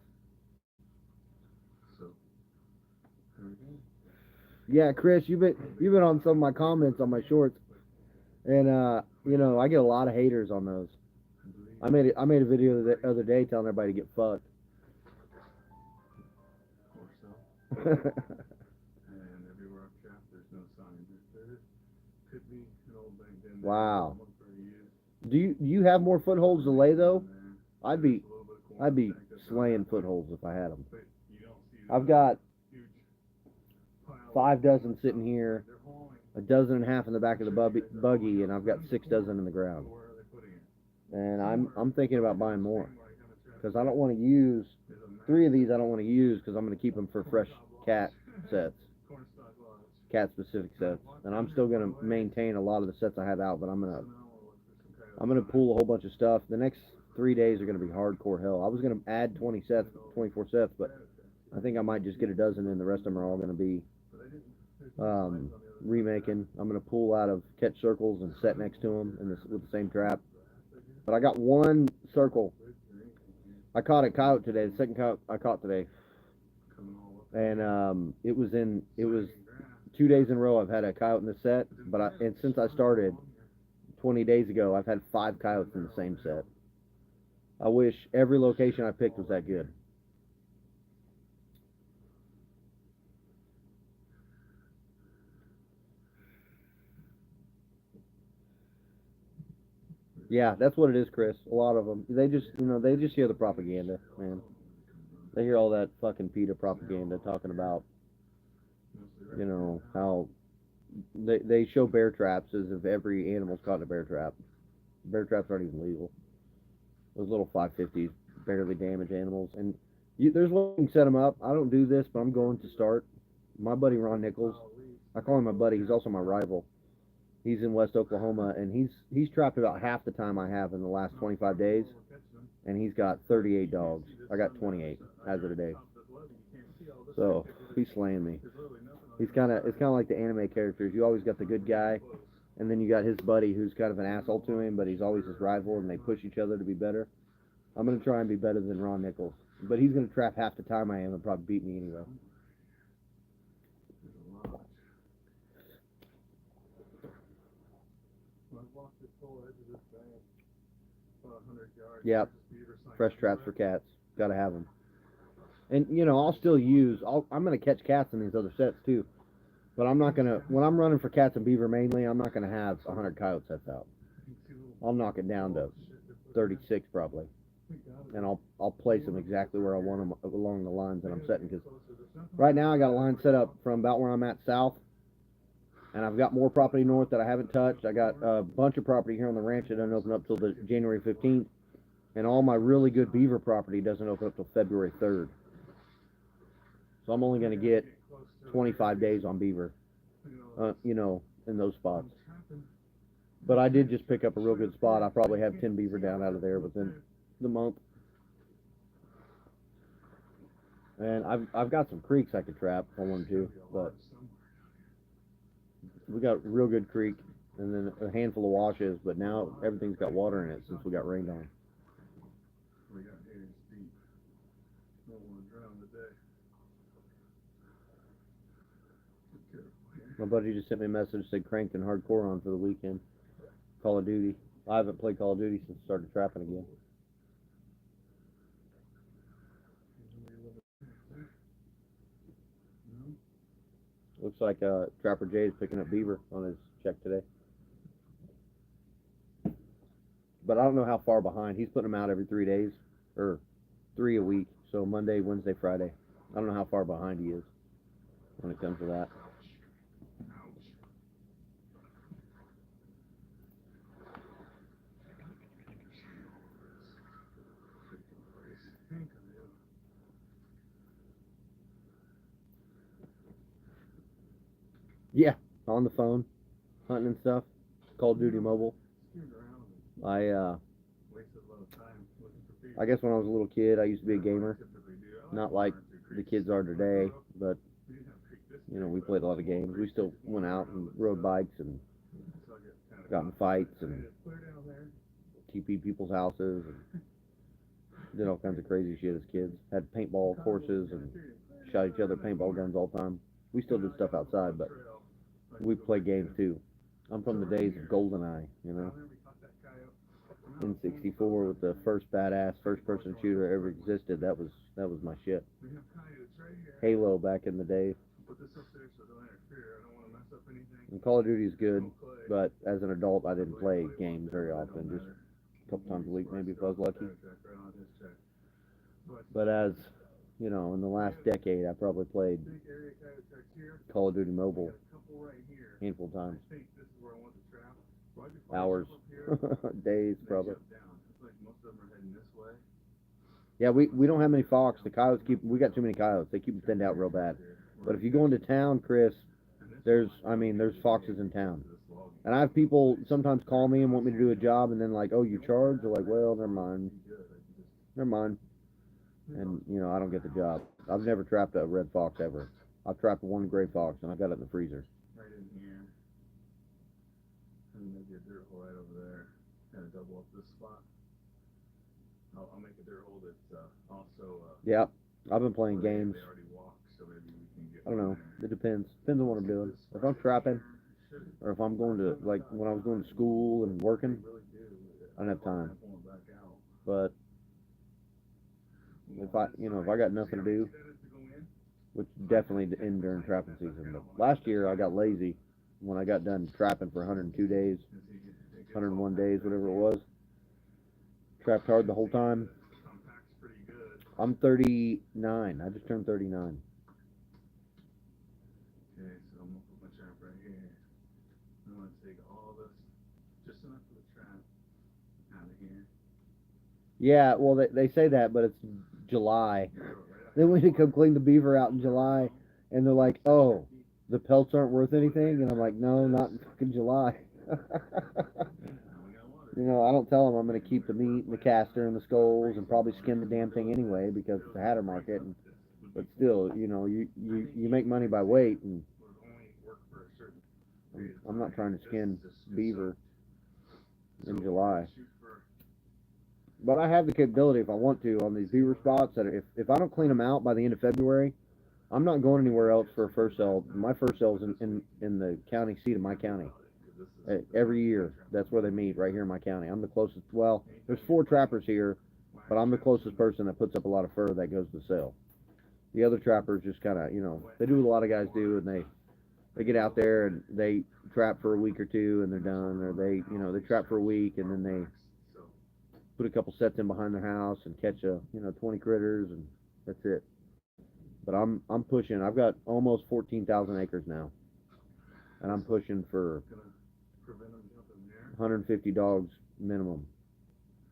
Yeah, Chris, you've been on some of my comments on my shorts, and you know, I get a lot of haters on those. I made a video the other day telling everybody to get fucked. And everywhere I've trapped, there's no signs. There could be an old bank in there. Wow. Do you have more footholds to lay though? I'd be slaying footholds if I had them. I've got 5 dozen sitting here, 1.5 dozen in the back of the buggy, and I've got 6 dozen in the ground. And I'm thinking about buying more because I don't want to use 3 of these. I don't want to use because I'm going to keep them for fresh cat sets, cat specific sets, and I'm still going to maintain a lot of the sets I have out. But I'm gonna pull a whole bunch of stuff. The next 3 days are going to be hardcore hell. I was going to add 24 sets, but I think I might just get a dozen in. The rest of them are all going to be remaking. I'm going to pull out of catch circles and set next to them with the same trap. But I got 1 circle. I caught a coyote today. The second coyote I caught today, and it was 2 days in a row I've had a coyote in the set. But since I started 20 days ago, I've had 5 coyotes in the same set. I wish every location I picked was that good. Yeah, that's what it is, Chris. A lot of them, they just hear the propaganda, man. They hear all that fucking PETA propaganda talking about, you know, how they show bear traps as if every animal's caught in a bear trap. Bear traps aren't even legal. Those little 550s barely damage animals. And there's ways you can set them up. I don't do this, but I'm going to start. My buddy Ron Nichols, I call him my buddy. He's also my rival. He's in West Oklahoma, and he's trapped about half the time I have in the last 25 days, and he's got 38 dogs. I got 28 as of today. So he's slaying me. It's kind of like the anime characters. You always got the good guy, and then you got his buddy who's kind of an asshole to him, but he's always his rival, and they push each other to be better. I'm gonna try and be better than Ron Nichols, but he's gonna trap half the time I am and probably beat me anyway. Yep, fresh traps for cats. Gotta have them. And you know, I'll still use. I'm gonna catch cats in these other sets too, but I'm not gonna. When I'm running for cats and beaver mainly, I'm not gonna have 100 coyote sets out. I'll knock it down to 36 probably, and I'll place them exactly where I want them along the lines that I'm setting. Because right now I got a line set up from about where I'm at south. And I've got more property north that I haven't touched. I got a bunch of property here on the ranch that doesn't open up till the January 15th. And all my really good beaver property doesn't open up till February 3rd. So I'm only going to get 25 days on beaver, you know, in those spots. But I did just pick up a real good spot. I probably have 10 beaver down out of there within the month. And I've got some creeks I could trap if I wanted to, but we got real good creek and then a handful of washes, but now everything's got water in it since we got rained on. We got here deep. Don't want to drown today. My buddy just sent me a message, said cranked and hardcore on for the weekend. Call of Duty. I haven't played Call of Duty since I started trapping again. Looks like Trapper Jay is picking up beaver on his check today. But I don't know how far behind. He's putting them out every 3 days, or 3 a week. So Monday, Wednesday, Friday. I don't know how far behind he is when it comes to that. Yeah, on the phone, hunting and stuff. Call of Duty Mobile. I guess when I was a little kid, I used to be a gamer. Not like the kids are today, but you know, we played a lot of games. We still went out and rode bikes and got in fights and TP people's houses and did all kinds of crazy shit as kids. Had paintball courses and shot each other paintball guns all the time. We still did stuff outside, but we play games too. I'm from the days of GoldenEye, you know. N64 with the first badass first-person shooter ever existed. That was my shit. Halo back in the day. And Call of Duty is good, but as an adult, I didn't play games very often. Just a couple times a week, maybe, if I was lucky. But as you know, in the last decade, I probably played Call of Duty Mobile a handful of times. Hours, days, probably. Yeah, we don't have many fox. The coyotes we got too many coyotes. They keep them thinned out real bad. But if you go into town, Chris, there's foxes in town. And I have people sometimes call me and want me to do a job, and then like, oh, you charge? They're like, well, never mind. And you know, I don't get the job. I've never trapped a red fox ever. I've trapped one gray fox, and I got it in the freezer. Right in here. And maybe a dirt hole right over there. Kind of double up this spot. I'll make a dirt hole that's also. Yeah, I've been playing games. They already walk, so maybe we can get. I don't know. It depends. Depends on what I'm doing. If I'm trapping, or if I'm going to, like when I was going to school and working, I don't have time. But if I got nothing to do, which definitely end during trapping season. But last year I got lazy when I got done trapping for 102 days, 101 days, whatever it was. Trapped hard the whole time. I'm 39. I just turned 39. Okay, so I'm gonna put my trap right here. I'm gonna take all this, just enough for the trap, out of here. Yeah, well they say that, but it's July. Then we come clean the beaver out in July, and they're like, oh, the pelts aren't worth anything? And I'm like, no, not in fucking July. You know, I don't tell them I'm going to keep the meat and the caster and the skulls and probably skin the damn thing anyway because it's a hatter market. But still, you know, you make money by weight, and I'm not trying to skin beaver in July. But I have the capability if I want to on these beaver spots that if I don't clean them out by the end of February, I'm not going anywhere else for a fur sale. My fur sale's in the county seat of my county. Every year, that's where they meet, right here in my county. I'm the closest. Well, there's 4 trappers here, but I'm the closest person that puts up a lot of fur that goes to sale. The other trappers just kind of, you know, they do what a lot of guys do, and they get out there and they trap for a week or two and they're done, or they trap for a week and then they put a couple sets in behind their house and catch 20 critters, and that's it. But I'm pushing. I've got almost 14,000 acres now, and I'm pushing for 150 dogs minimum.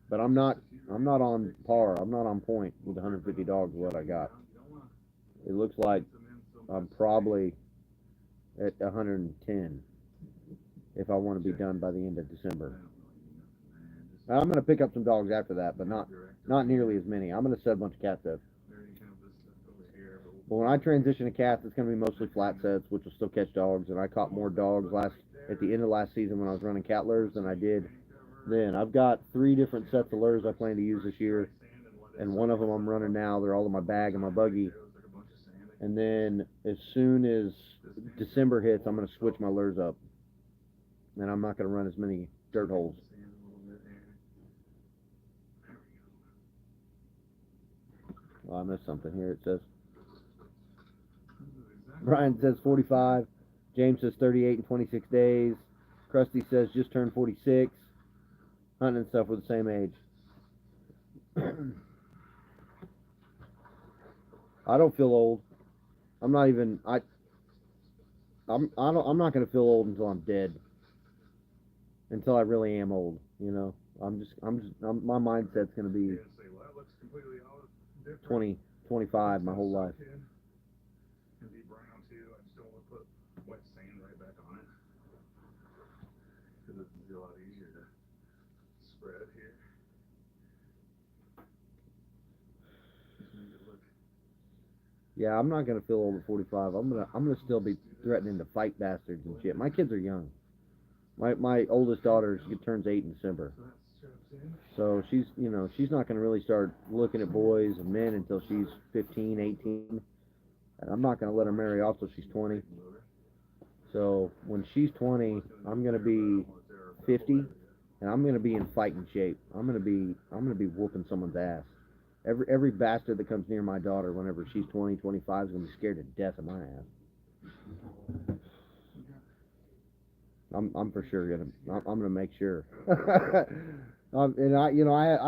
But I'm not on par. I'm not on point with 150 dogs what I got. It looks like I'm probably at 110 if I want to be done by the end of December. I'm going to pick up some dogs after that, but not nearly as many. I'm going to set a bunch of cat sets. But when I transition to cats, it's going to be mostly flat sets, which will still catch dogs. And I caught more dogs at the end of last season when I was running cat lures than I did then. I've got 3 different sets of lures I plan to use this year, and one of them I'm running now. They're all in my bag and my buggy. And then as soon as December hits, I'm going to switch my lures up. And I'm not going to run as many dirt holes. Sand a little bit here. There we go. Oh, I missed something here. It says, This is exactly Brian says 45. James says 38 in 26 days. Krusty says just turned 46. Hunting and stuff with the same age. I don't feel old. I'm not even I'm not gonna feel old until I'm dead. Until I really am old, you know. My mindset's gonna be Yeah, say, well, that looks completely different. 20, 25 my whole life. Can be brown too. I just don't want to put wet sand right back on it. Because it's a lot easier to spread here. Just make it look. Yeah, I'm not gonna feel old at 45. I'm gonna still be threatening to fight bastards and shit. My kids are young. My oldest daughter, she turns 8 in December. So that straps in. So she's not gonna really start looking at boys and men until she's 15, 18. And I'm not gonna let her marry off till she's 20. So when she's 20, I'm gonna be 50, and I'm gonna be in fighting shape. I'm gonna be whooping someone's ass. Every bastard that comes near my daughter whenever she's 20, 25 is gonna be scared to death of my ass. I'm for sure I'm gonna make sure. And I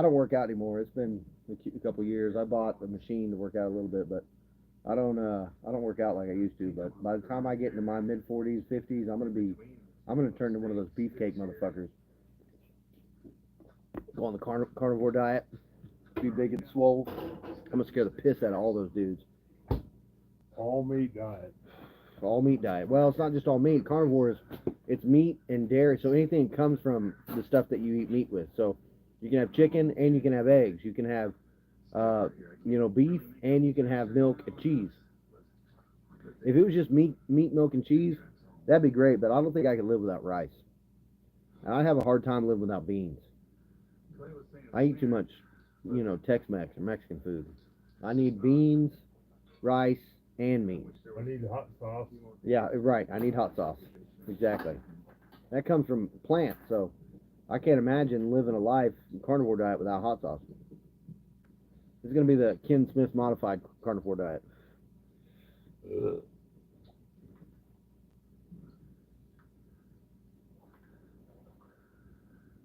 don't work out anymore. It's been a couple years. I bought a machine to work out a little bit, but I don't work out like I used to. But by the time I get into my mid 40s, 50s, I'm gonna turn to one of those beefcake motherfuckers. Go on the carnivore diet, be big and swole. I'm gonna scare the piss out of all those dudes. All meat diet. All meat diet. Well, it's not just all meat. Carnivore it's meat and dairy. So anything comes from the stuff that you eat meat with. So you can have chicken and you can have eggs. You can have, beef and you can have milk and cheese. If it was just meat, milk, and cheese, that'd be great. But I don't think I could live without rice. And I have a hard time living without beans. I eat too much, Tex-Mex or Mexican food. I need beans, rice, and meat. I need hot sauce. Yeah, right. I need hot sauce. Exactly. That comes from plants, so I can't imagine living a life carnivore diet without hot sauce. This is going to be the Ken Smith modified carnivore diet.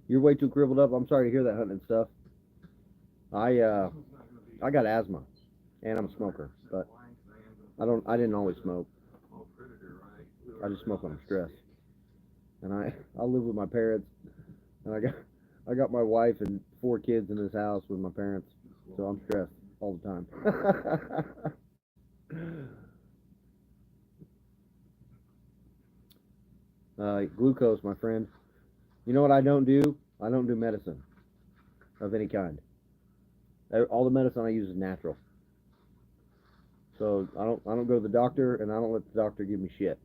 You're way too crippled up. I'm sorry to hear that hunting stuff. I got asthma, and I'm a smoker, but I didn't always smoke. I just smoke when I'm stressed. And I live with my parents, and I got my wife and 4 kids in this house with my parents, so I'm stressed all the time. Glucose, my friend. You know what I don't do? I don't do medicine of any kind. All the medicine I use is natural. So I don't go to the doctor, and I don't let the doctor give me shit.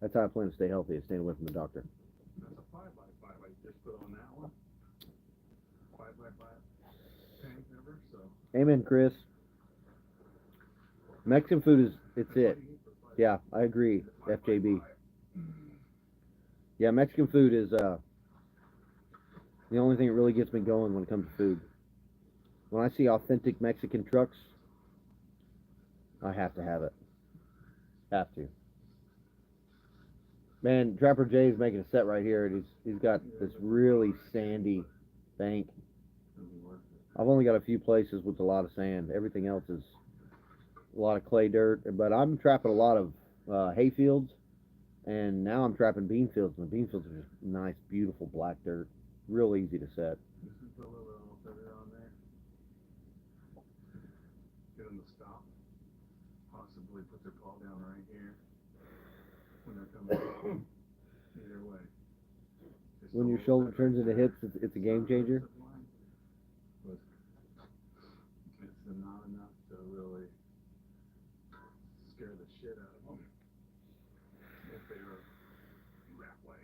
That's how I plan to stay healthy, is staying away from the doctor. That's a 5x5 I just put on that one. 5x5 tank number, so. Amen, Chris. Mexican food it's it. Yeah, I agree, FJB. Yeah, Mexican food is the only thing that really gets me going when it comes to food. When I see authentic Mexican trucks, I have to have it. Have to. Man, Trapper Jay's making a set right here, and he's got this really sandy bank. I've only got a few places with a lot of sand. Everything else is a lot of clay dirt. But I'm trapping a lot of hay fields, and now I'm trapping bean fields. And the bean fields are just nice, beautiful black dirt. Real easy to set. Just put a little bit of feather on there. Get them to stop. Possibly put their paw down right here when they're coming. Either way. Just When a your little shoulder feather. turns into hips, it's a game changer. But it's not enough to really scare the shit out of them if they were that way.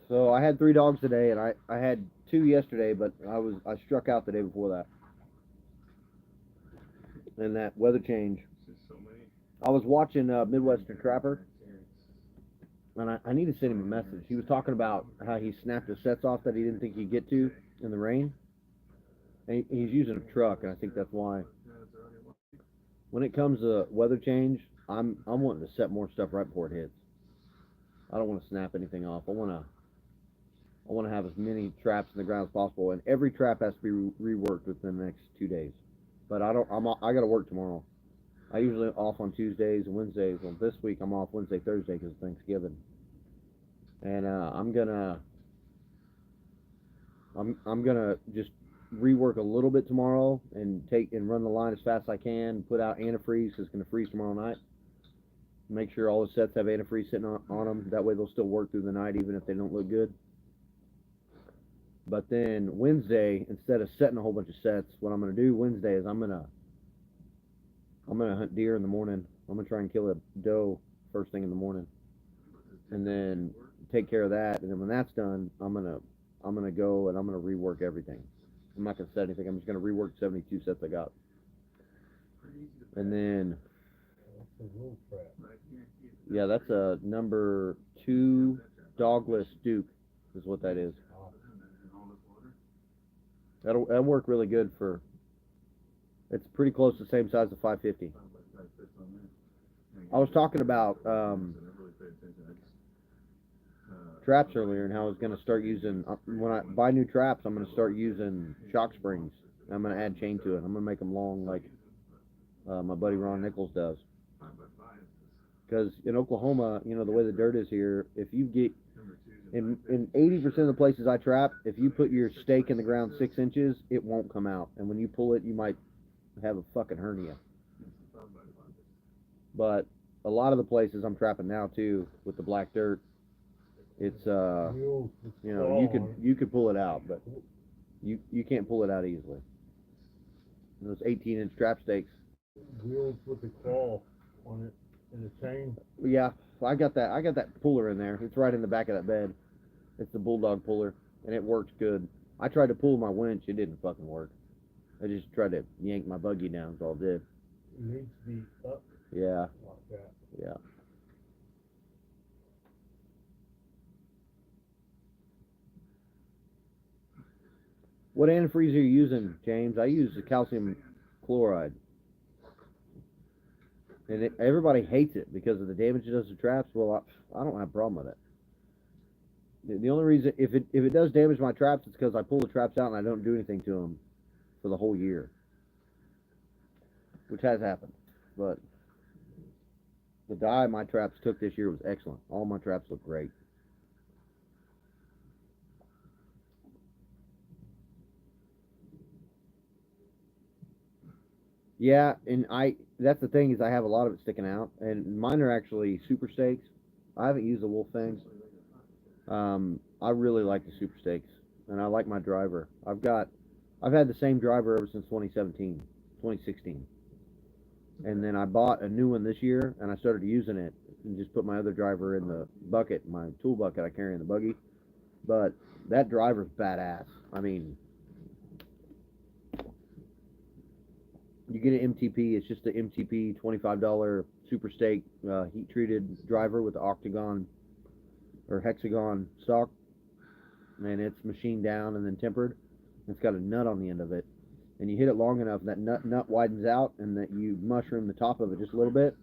So I had 3 dogs today, and I had 2 yesterday, but I struck out the day before that. and that weather change. It's just so many. I was watching Midwestern Trapper, and I need to send him a message. He was talking about how he snapped his sets off that he didn't think he'd get to in the rain. And he's using a truck, and I think that's why. When it comes to weather change, I'm wanting to set more stuff right before it hits. I don't want to snap anything off. I want to have as many traps in the ground as possible, and every trap has to be reworked within the next 2 days. But I got to work tomorrow. I usually off on Tuesdays and Wednesdays. Well, this week I'm off Wednesday, Thursday because of Thanksgiving, and I'm gonna just rework a little bit tomorrow and run the line as fast as I can. Put out antifreeze because it's gonna freeze tomorrow night. Make sure all the sets have antifreeze sitting on them. That way they'll still work through the night even if they don't look good. But then Wednesday, instead of setting a whole bunch of sets, what I'm gonna do Wednesday is I'm gonna hunt deer in the morning. I'm gonna try and kill a doe first thing in the morning, and then take care of that. And then when that's done, I'm gonna go and I'm gonna rework everything. I'm not gonna set anything. I'm just gonna rework 72 sets I got, and then That's a little trap. yeah, that's a number 2 dogless Duke, is what that is. That'll work really good for. It's pretty close to the same size as 550. I was talking about traps earlier and how I was going to start using, when I buy new traps, I'm going to start using shock springs. I'm going to add chain to it. I'm going to make them long like my buddy Ron Nichols does. Because in Oklahoma, you know, the way the dirt is here, if you get, in 80% of the places I trap, if you put your stake in the ground 6 inches, it won't come out. And when you pull it, you might have a fucking hernia. But a lot of the places I'm trapping now too, with the black dirt, it's Mules with you know, claw on it. you could pull it out, but you can't pull it out easily. And those 18-inch trap stakes. Wheels with the claw on it and the chain. Yeah, I got that puller in there. It's right in the back of that bed. It's the Bulldog puller, and it works good. I tried to pull my winch, it didn't fucking work. I just tried to yank my buggy down, that's all it did. It needs to be up Yeah, like that. yeah. What antifreeze are you using, James? I use the calcium chloride. And everybody hates it because of the damage it does to traps. Well, I don't have a problem with it. The only reason, if it does damage my traps, it's because I pull the traps out and I don't do anything to them for the whole year, which has happened. But the dye my traps took this year was excellent. All my traps look great. Yeah, and that's the thing is I have a lot of it sticking out, and mine are actually super stakes. I haven't used the wolf things. I really like the super stakes, and I like my driver. I've had the same driver ever since 2016. And then I bought a new one this year, and I started using it, and just put my other driver in the bucket, my tool bucket I carry in the buggy. But that driver's badass. I mean, you get an MTP, it's just an MTP $25 super stake heat treated driver with the octagon or hexagon stock, and it's machined down and then tempered. It's got a nut on the end of it, and you hit it long enough that nut widens out, and that you mushroom the top of it just a little bit.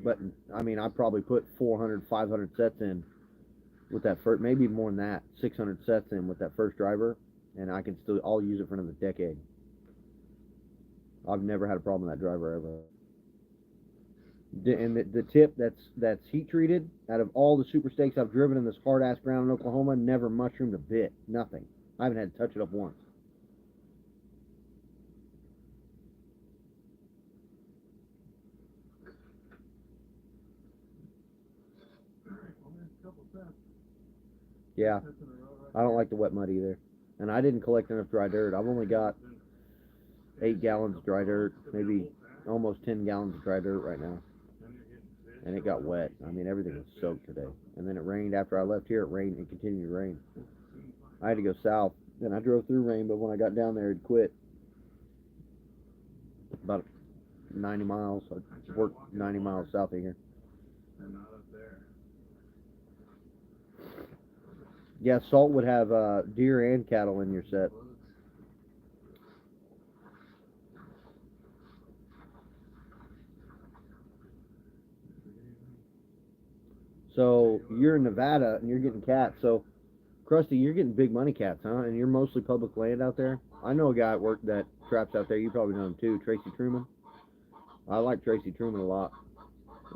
But I mean, I probably put 400, 500 sets in with that first, maybe more than that, 600 sets in with that first driver, and I'll use it for another decade. I've never had a problem with that driver ever. And the tip that's heat treated, out of all the super stakes I've driven in this hard ass ground in Oklahoma, never mushroomed a bit. Nothing. I haven't had to touch it up once. Yeah, I don't like the wet mud either. And I didn't collect enough dry dirt. I've only got 8 gallons of dry dirt, maybe almost 10 gallons of dry dirt right now. And it got wet. I mean, everything was soaked today. And then it rained after I left here. It rained and continued to rain. I had to go south. And I drove through rain, but when I got down there, it quit. About 90 miles. I work 90 miles south of here. And not up there. Yeah, Salt would have deer and cattle in your set. So you're in Nevada and you're getting cats. So Krusty, you're getting big money cats, huh? And you're mostly public land out there. I know a guy at work that traps out there. You probably know him too, Tracy Truman. I like Tracy Truman a lot,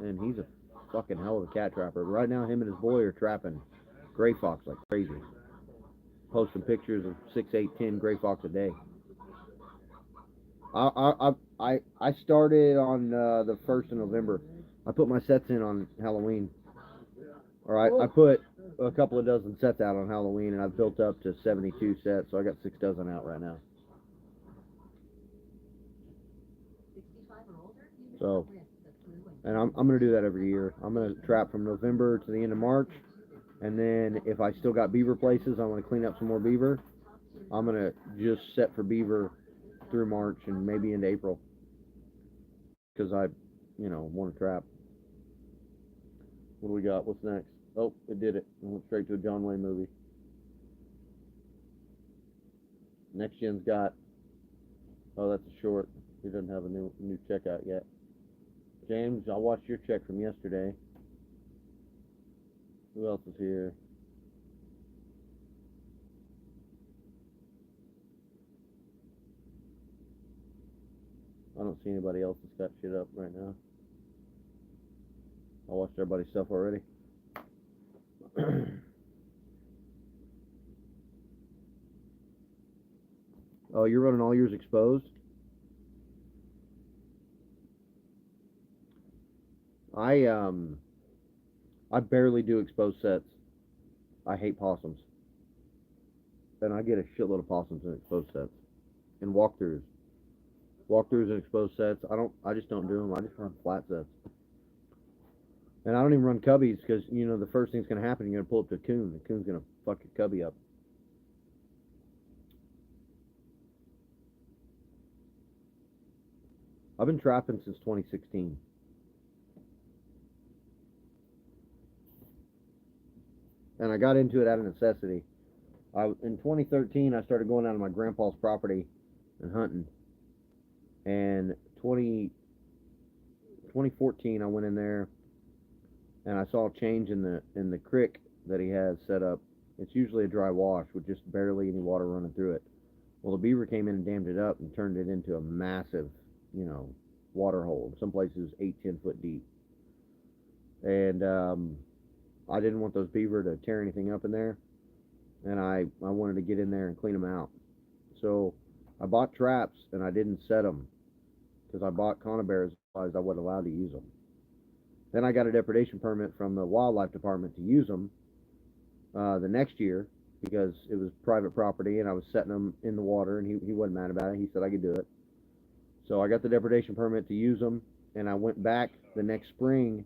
and he's a fucking hell of a cat trapper. Right now, him and his boy are trapping gray fox like crazy. Posting pictures of 6, 8, 10 gray fox a day. I started on the 1st of November. I put my sets in on Halloween. All right, I put a couple of dozen sets out on Halloween, and I've built up to 72 sets, so I got 6 dozen out right now. So, and I'm gonna do that every year. I'm gonna trap from November to the end of March, and then if I still got beaver places, I want to clean up some more beaver. I'm gonna just set for beaver through March and maybe into April, because I, want to trap. What do we got? What's next? Oh, it did it. It went straight to a John Wayne movie. Next gen's got. Oh, that's a short. He doesn't have a new checkout yet. James, I watched your check from yesterday. Who else is here? I don't see anybody else that's got shit up right now. I watched everybody's stuff already. Oh, you're running all yours exposed? I barely do exposed sets. I hate possums. And I get a shitload of possums in exposed sets. And walkthroughs. Walkthroughs and exposed sets. I just don't do them. I just run flat sets. And I don't even run cubbies because, the first thing's going to happen, you're going to pull up to a coon. The coon's going to fuck your cubby up. I've been trapping since 2016. And I got into it out of necessity. In 2013, I started going out on my grandpa's property and hunting. And 2014, I went in there and I saw a change in the creek that he has set up. It's usually a dry wash with just barely any water running through it. Well, the beaver came in and dammed it up and turned it into a massive, water hole. Some places 8-10 foot deep. And I didn't want those beaver to tear anything up in there, and I wanted to get in there and clean them out. So I bought traps and I didn't set them because I bought conibears as I wasn't allowed to use them. Then I got a depredation permit from the wildlife department to use them the next year because it was private property and I was setting them in the water, and he wasn't mad about it. He said I could do it. So I got the depredation permit to use them, and I went back the next spring,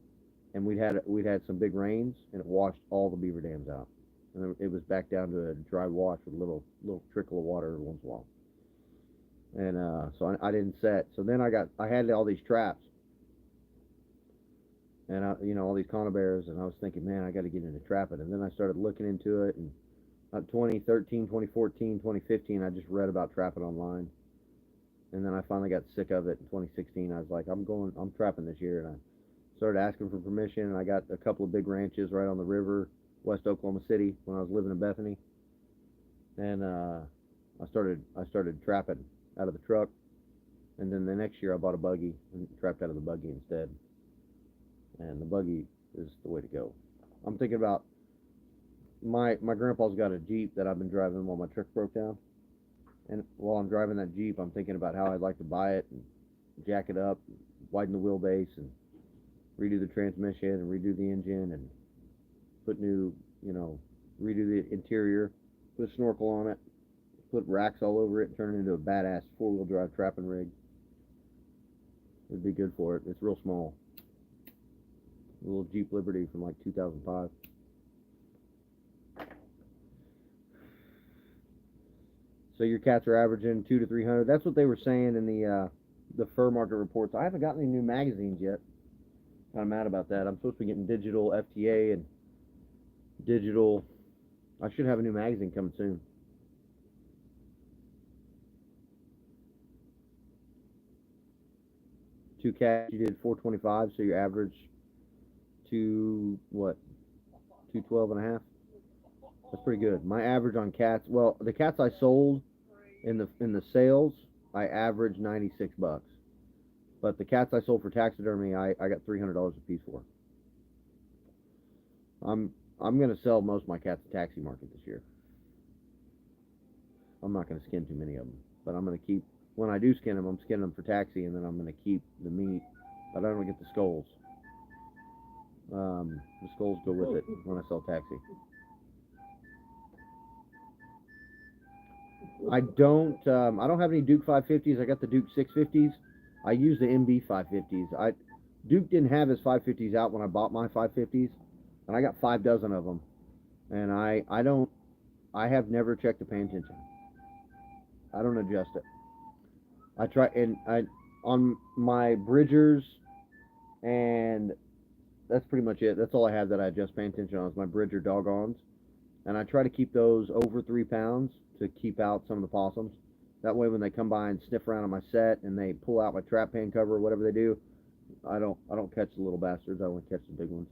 and we'd had some big rains, and it washed all the beaver dams out, and it was back down to a dry wash with a little trickle of water every once in a while. And so I didn't set. So then I had all these traps, and all these conibears, and I was thinking, man, I got to get into trapping. And then I started looking into it, and 2013, 2014, 2015, I just read about trapping online. And then I finally got sick of it in 2016. I was like, I'm trapping this year. And I started asking for permission, and I got a couple of big ranches right on the river, West Oklahoma City, when I was living in Bethany. And I started trapping out of the truck. And then the next year I bought a buggy and trapped out of the buggy instead. And the buggy is the way to go. I'm thinking about my grandpa's got a Jeep that I've been driving while my truck broke down. And while I'm driving that Jeep, I'm thinking about how I'd like to buy it and jack it up, widen the wheelbase, and redo the transmission and redo the engine and put new, redo the interior, put a snorkel on it, put racks all over it, and turn it into a badass 4-wheel drive trapping rig. It'd be good for it. It's real small. A little Jeep Liberty from like 2005. So your cats are averaging 200 to 300. That's what they were saying in the fur market reports. I haven't gotten any new magazines yet. Kind of mad about that. I'm supposed to be getting digital FTA and digital. I should have a new magazine coming soon. Two cats, you did 425, so your average to what? 212 and a half. That's pretty good. My average on cats, well, the cats I sold in the sales, I averaged $96. But the cats I sold for taxidermy, I got $300 a piece for. I'm gonna sell most of my cats at taxi market this year. I'm not gonna skin too many of them, but I'm gonna keep. When I do skin them, I'm skinning them for taxi, and then I'm gonna keep the meat. But I don't get the skulls. The skulls go with it when I sell taxi. I don't have any Duke 550s. I got the Duke 650s. I use the MB 550s. Duke didn't have his 550s out when I bought my 550s, and I got 5 dozen of them. And I have never checked the pan tension. I don't adjust it. I try, and on my Bridgers, and that's pretty much it. That's all I have that I adjust pan tension on is my Bridger doggons, and I try to keep those over 3 pounds to keep out some of the possums. That way, when they come by and sniff around on my set and they pull out my trap pan cover or whatever they do, I don't catch the little bastards. I only catch the big ones.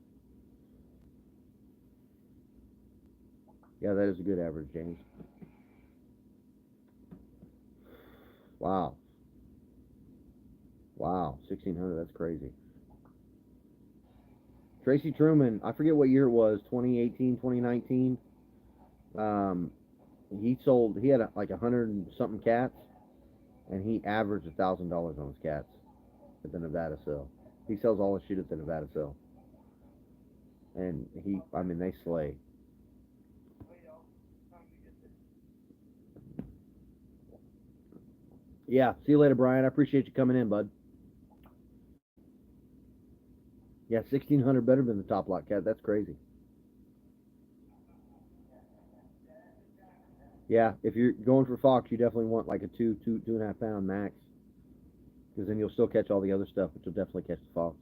Yeah, that is a good average, James. Wow. Wow, 1,600, that's crazy. Tracy Truman, I forget what year it was, 2018, 2019. He had like 100 and something cats, and he averaged $1,000 on his cats at the Nevada sale. He sells all his shit at the Nevada sale. And they slay. Yeah, see you later, Brian. I appreciate you coming in, bud. Yeah, 1,600 better than the top lot cat. That's crazy. Yeah, if you're going for fox, you definitely want like a 2.5 pound max, because then you'll still catch all the other stuff, but you'll definitely catch the fox.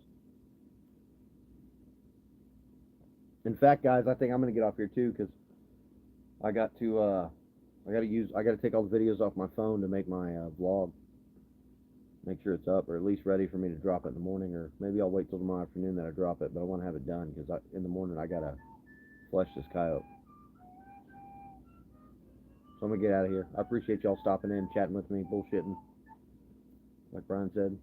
In fact, guys, I think I'm gonna get off here too, because I got to take all the videos off my phone to make my vlog. Make sure it's up, or at least ready for me to drop it in the morning, or maybe I'll wait till tomorrow afternoon that I drop it, but I want to have it done, because in the morning I gotta flesh this coyote. So I'm gonna get out of here. I appreciate y'all stopping in, chatting with me, bullshitting, like Brian said.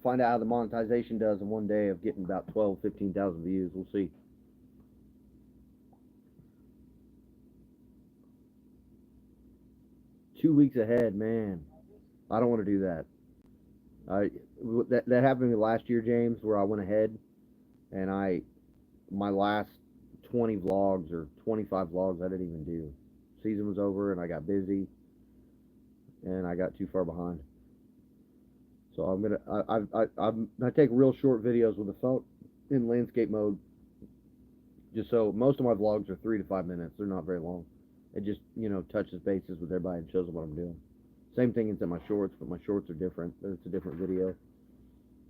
Find out how the monetization does in one day of getting about 15,000 views. We'll see. Two weeks ahead, man. I don't want to do that. That happened to me last year, James, where I went ahead and my last 20 vlogs or 25 vlogs I didn't even do. Season was over and I got busy and I got too far behind. So I take real short videos with the phone in landscape mode. Just so most of my vlogs are 3 to 5 minutes. They're not very long. It just, touches bases with everybody and shows them what I'm doing. Same thing is in my shorts, but my shorts are different. It's a different video.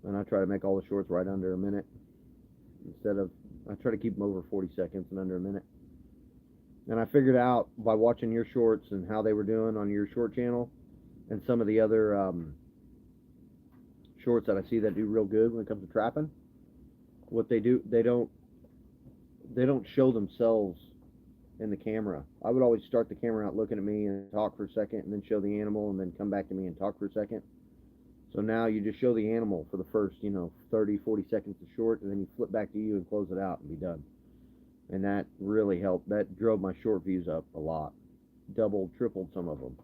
And I try to make all the shorts right under a minute. I try to keep them over 40 seconds and under a minute. And I figured out by watching your shorts and how they were doing on your short channel and some of the other shorts that I see that do real good when it comes to trapping, what they do, they don't show themselves in the camera. I would always start the camera out looking at me and talk for a second and then show the animal and then come back to me and talk for a second. So now you just show the animal for the first, 30, 40 seconds of short, and then you flip back to you and close it out and be done. And that really helped. That drove my short views up a lot. Doubled, tripled some of them.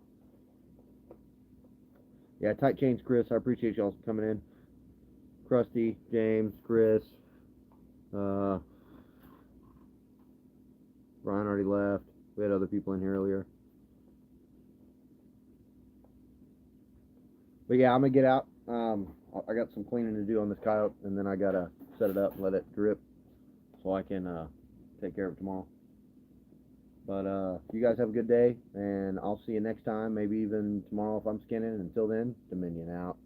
Yeah, tight chains, Chris. I appreciate y'all coming in. Krusty, James, Chris. Brian already left. We had other people in here earlier. But yeah, I'm gonna get out. I got some cleaning to do on this coyote, and then I gotta set it up and let it drip so I can take care of it tomorrow. But you guys have a good day, and I'll see you next time. Maybe even tomorrow if I'm skinning. Until then, Dominion out.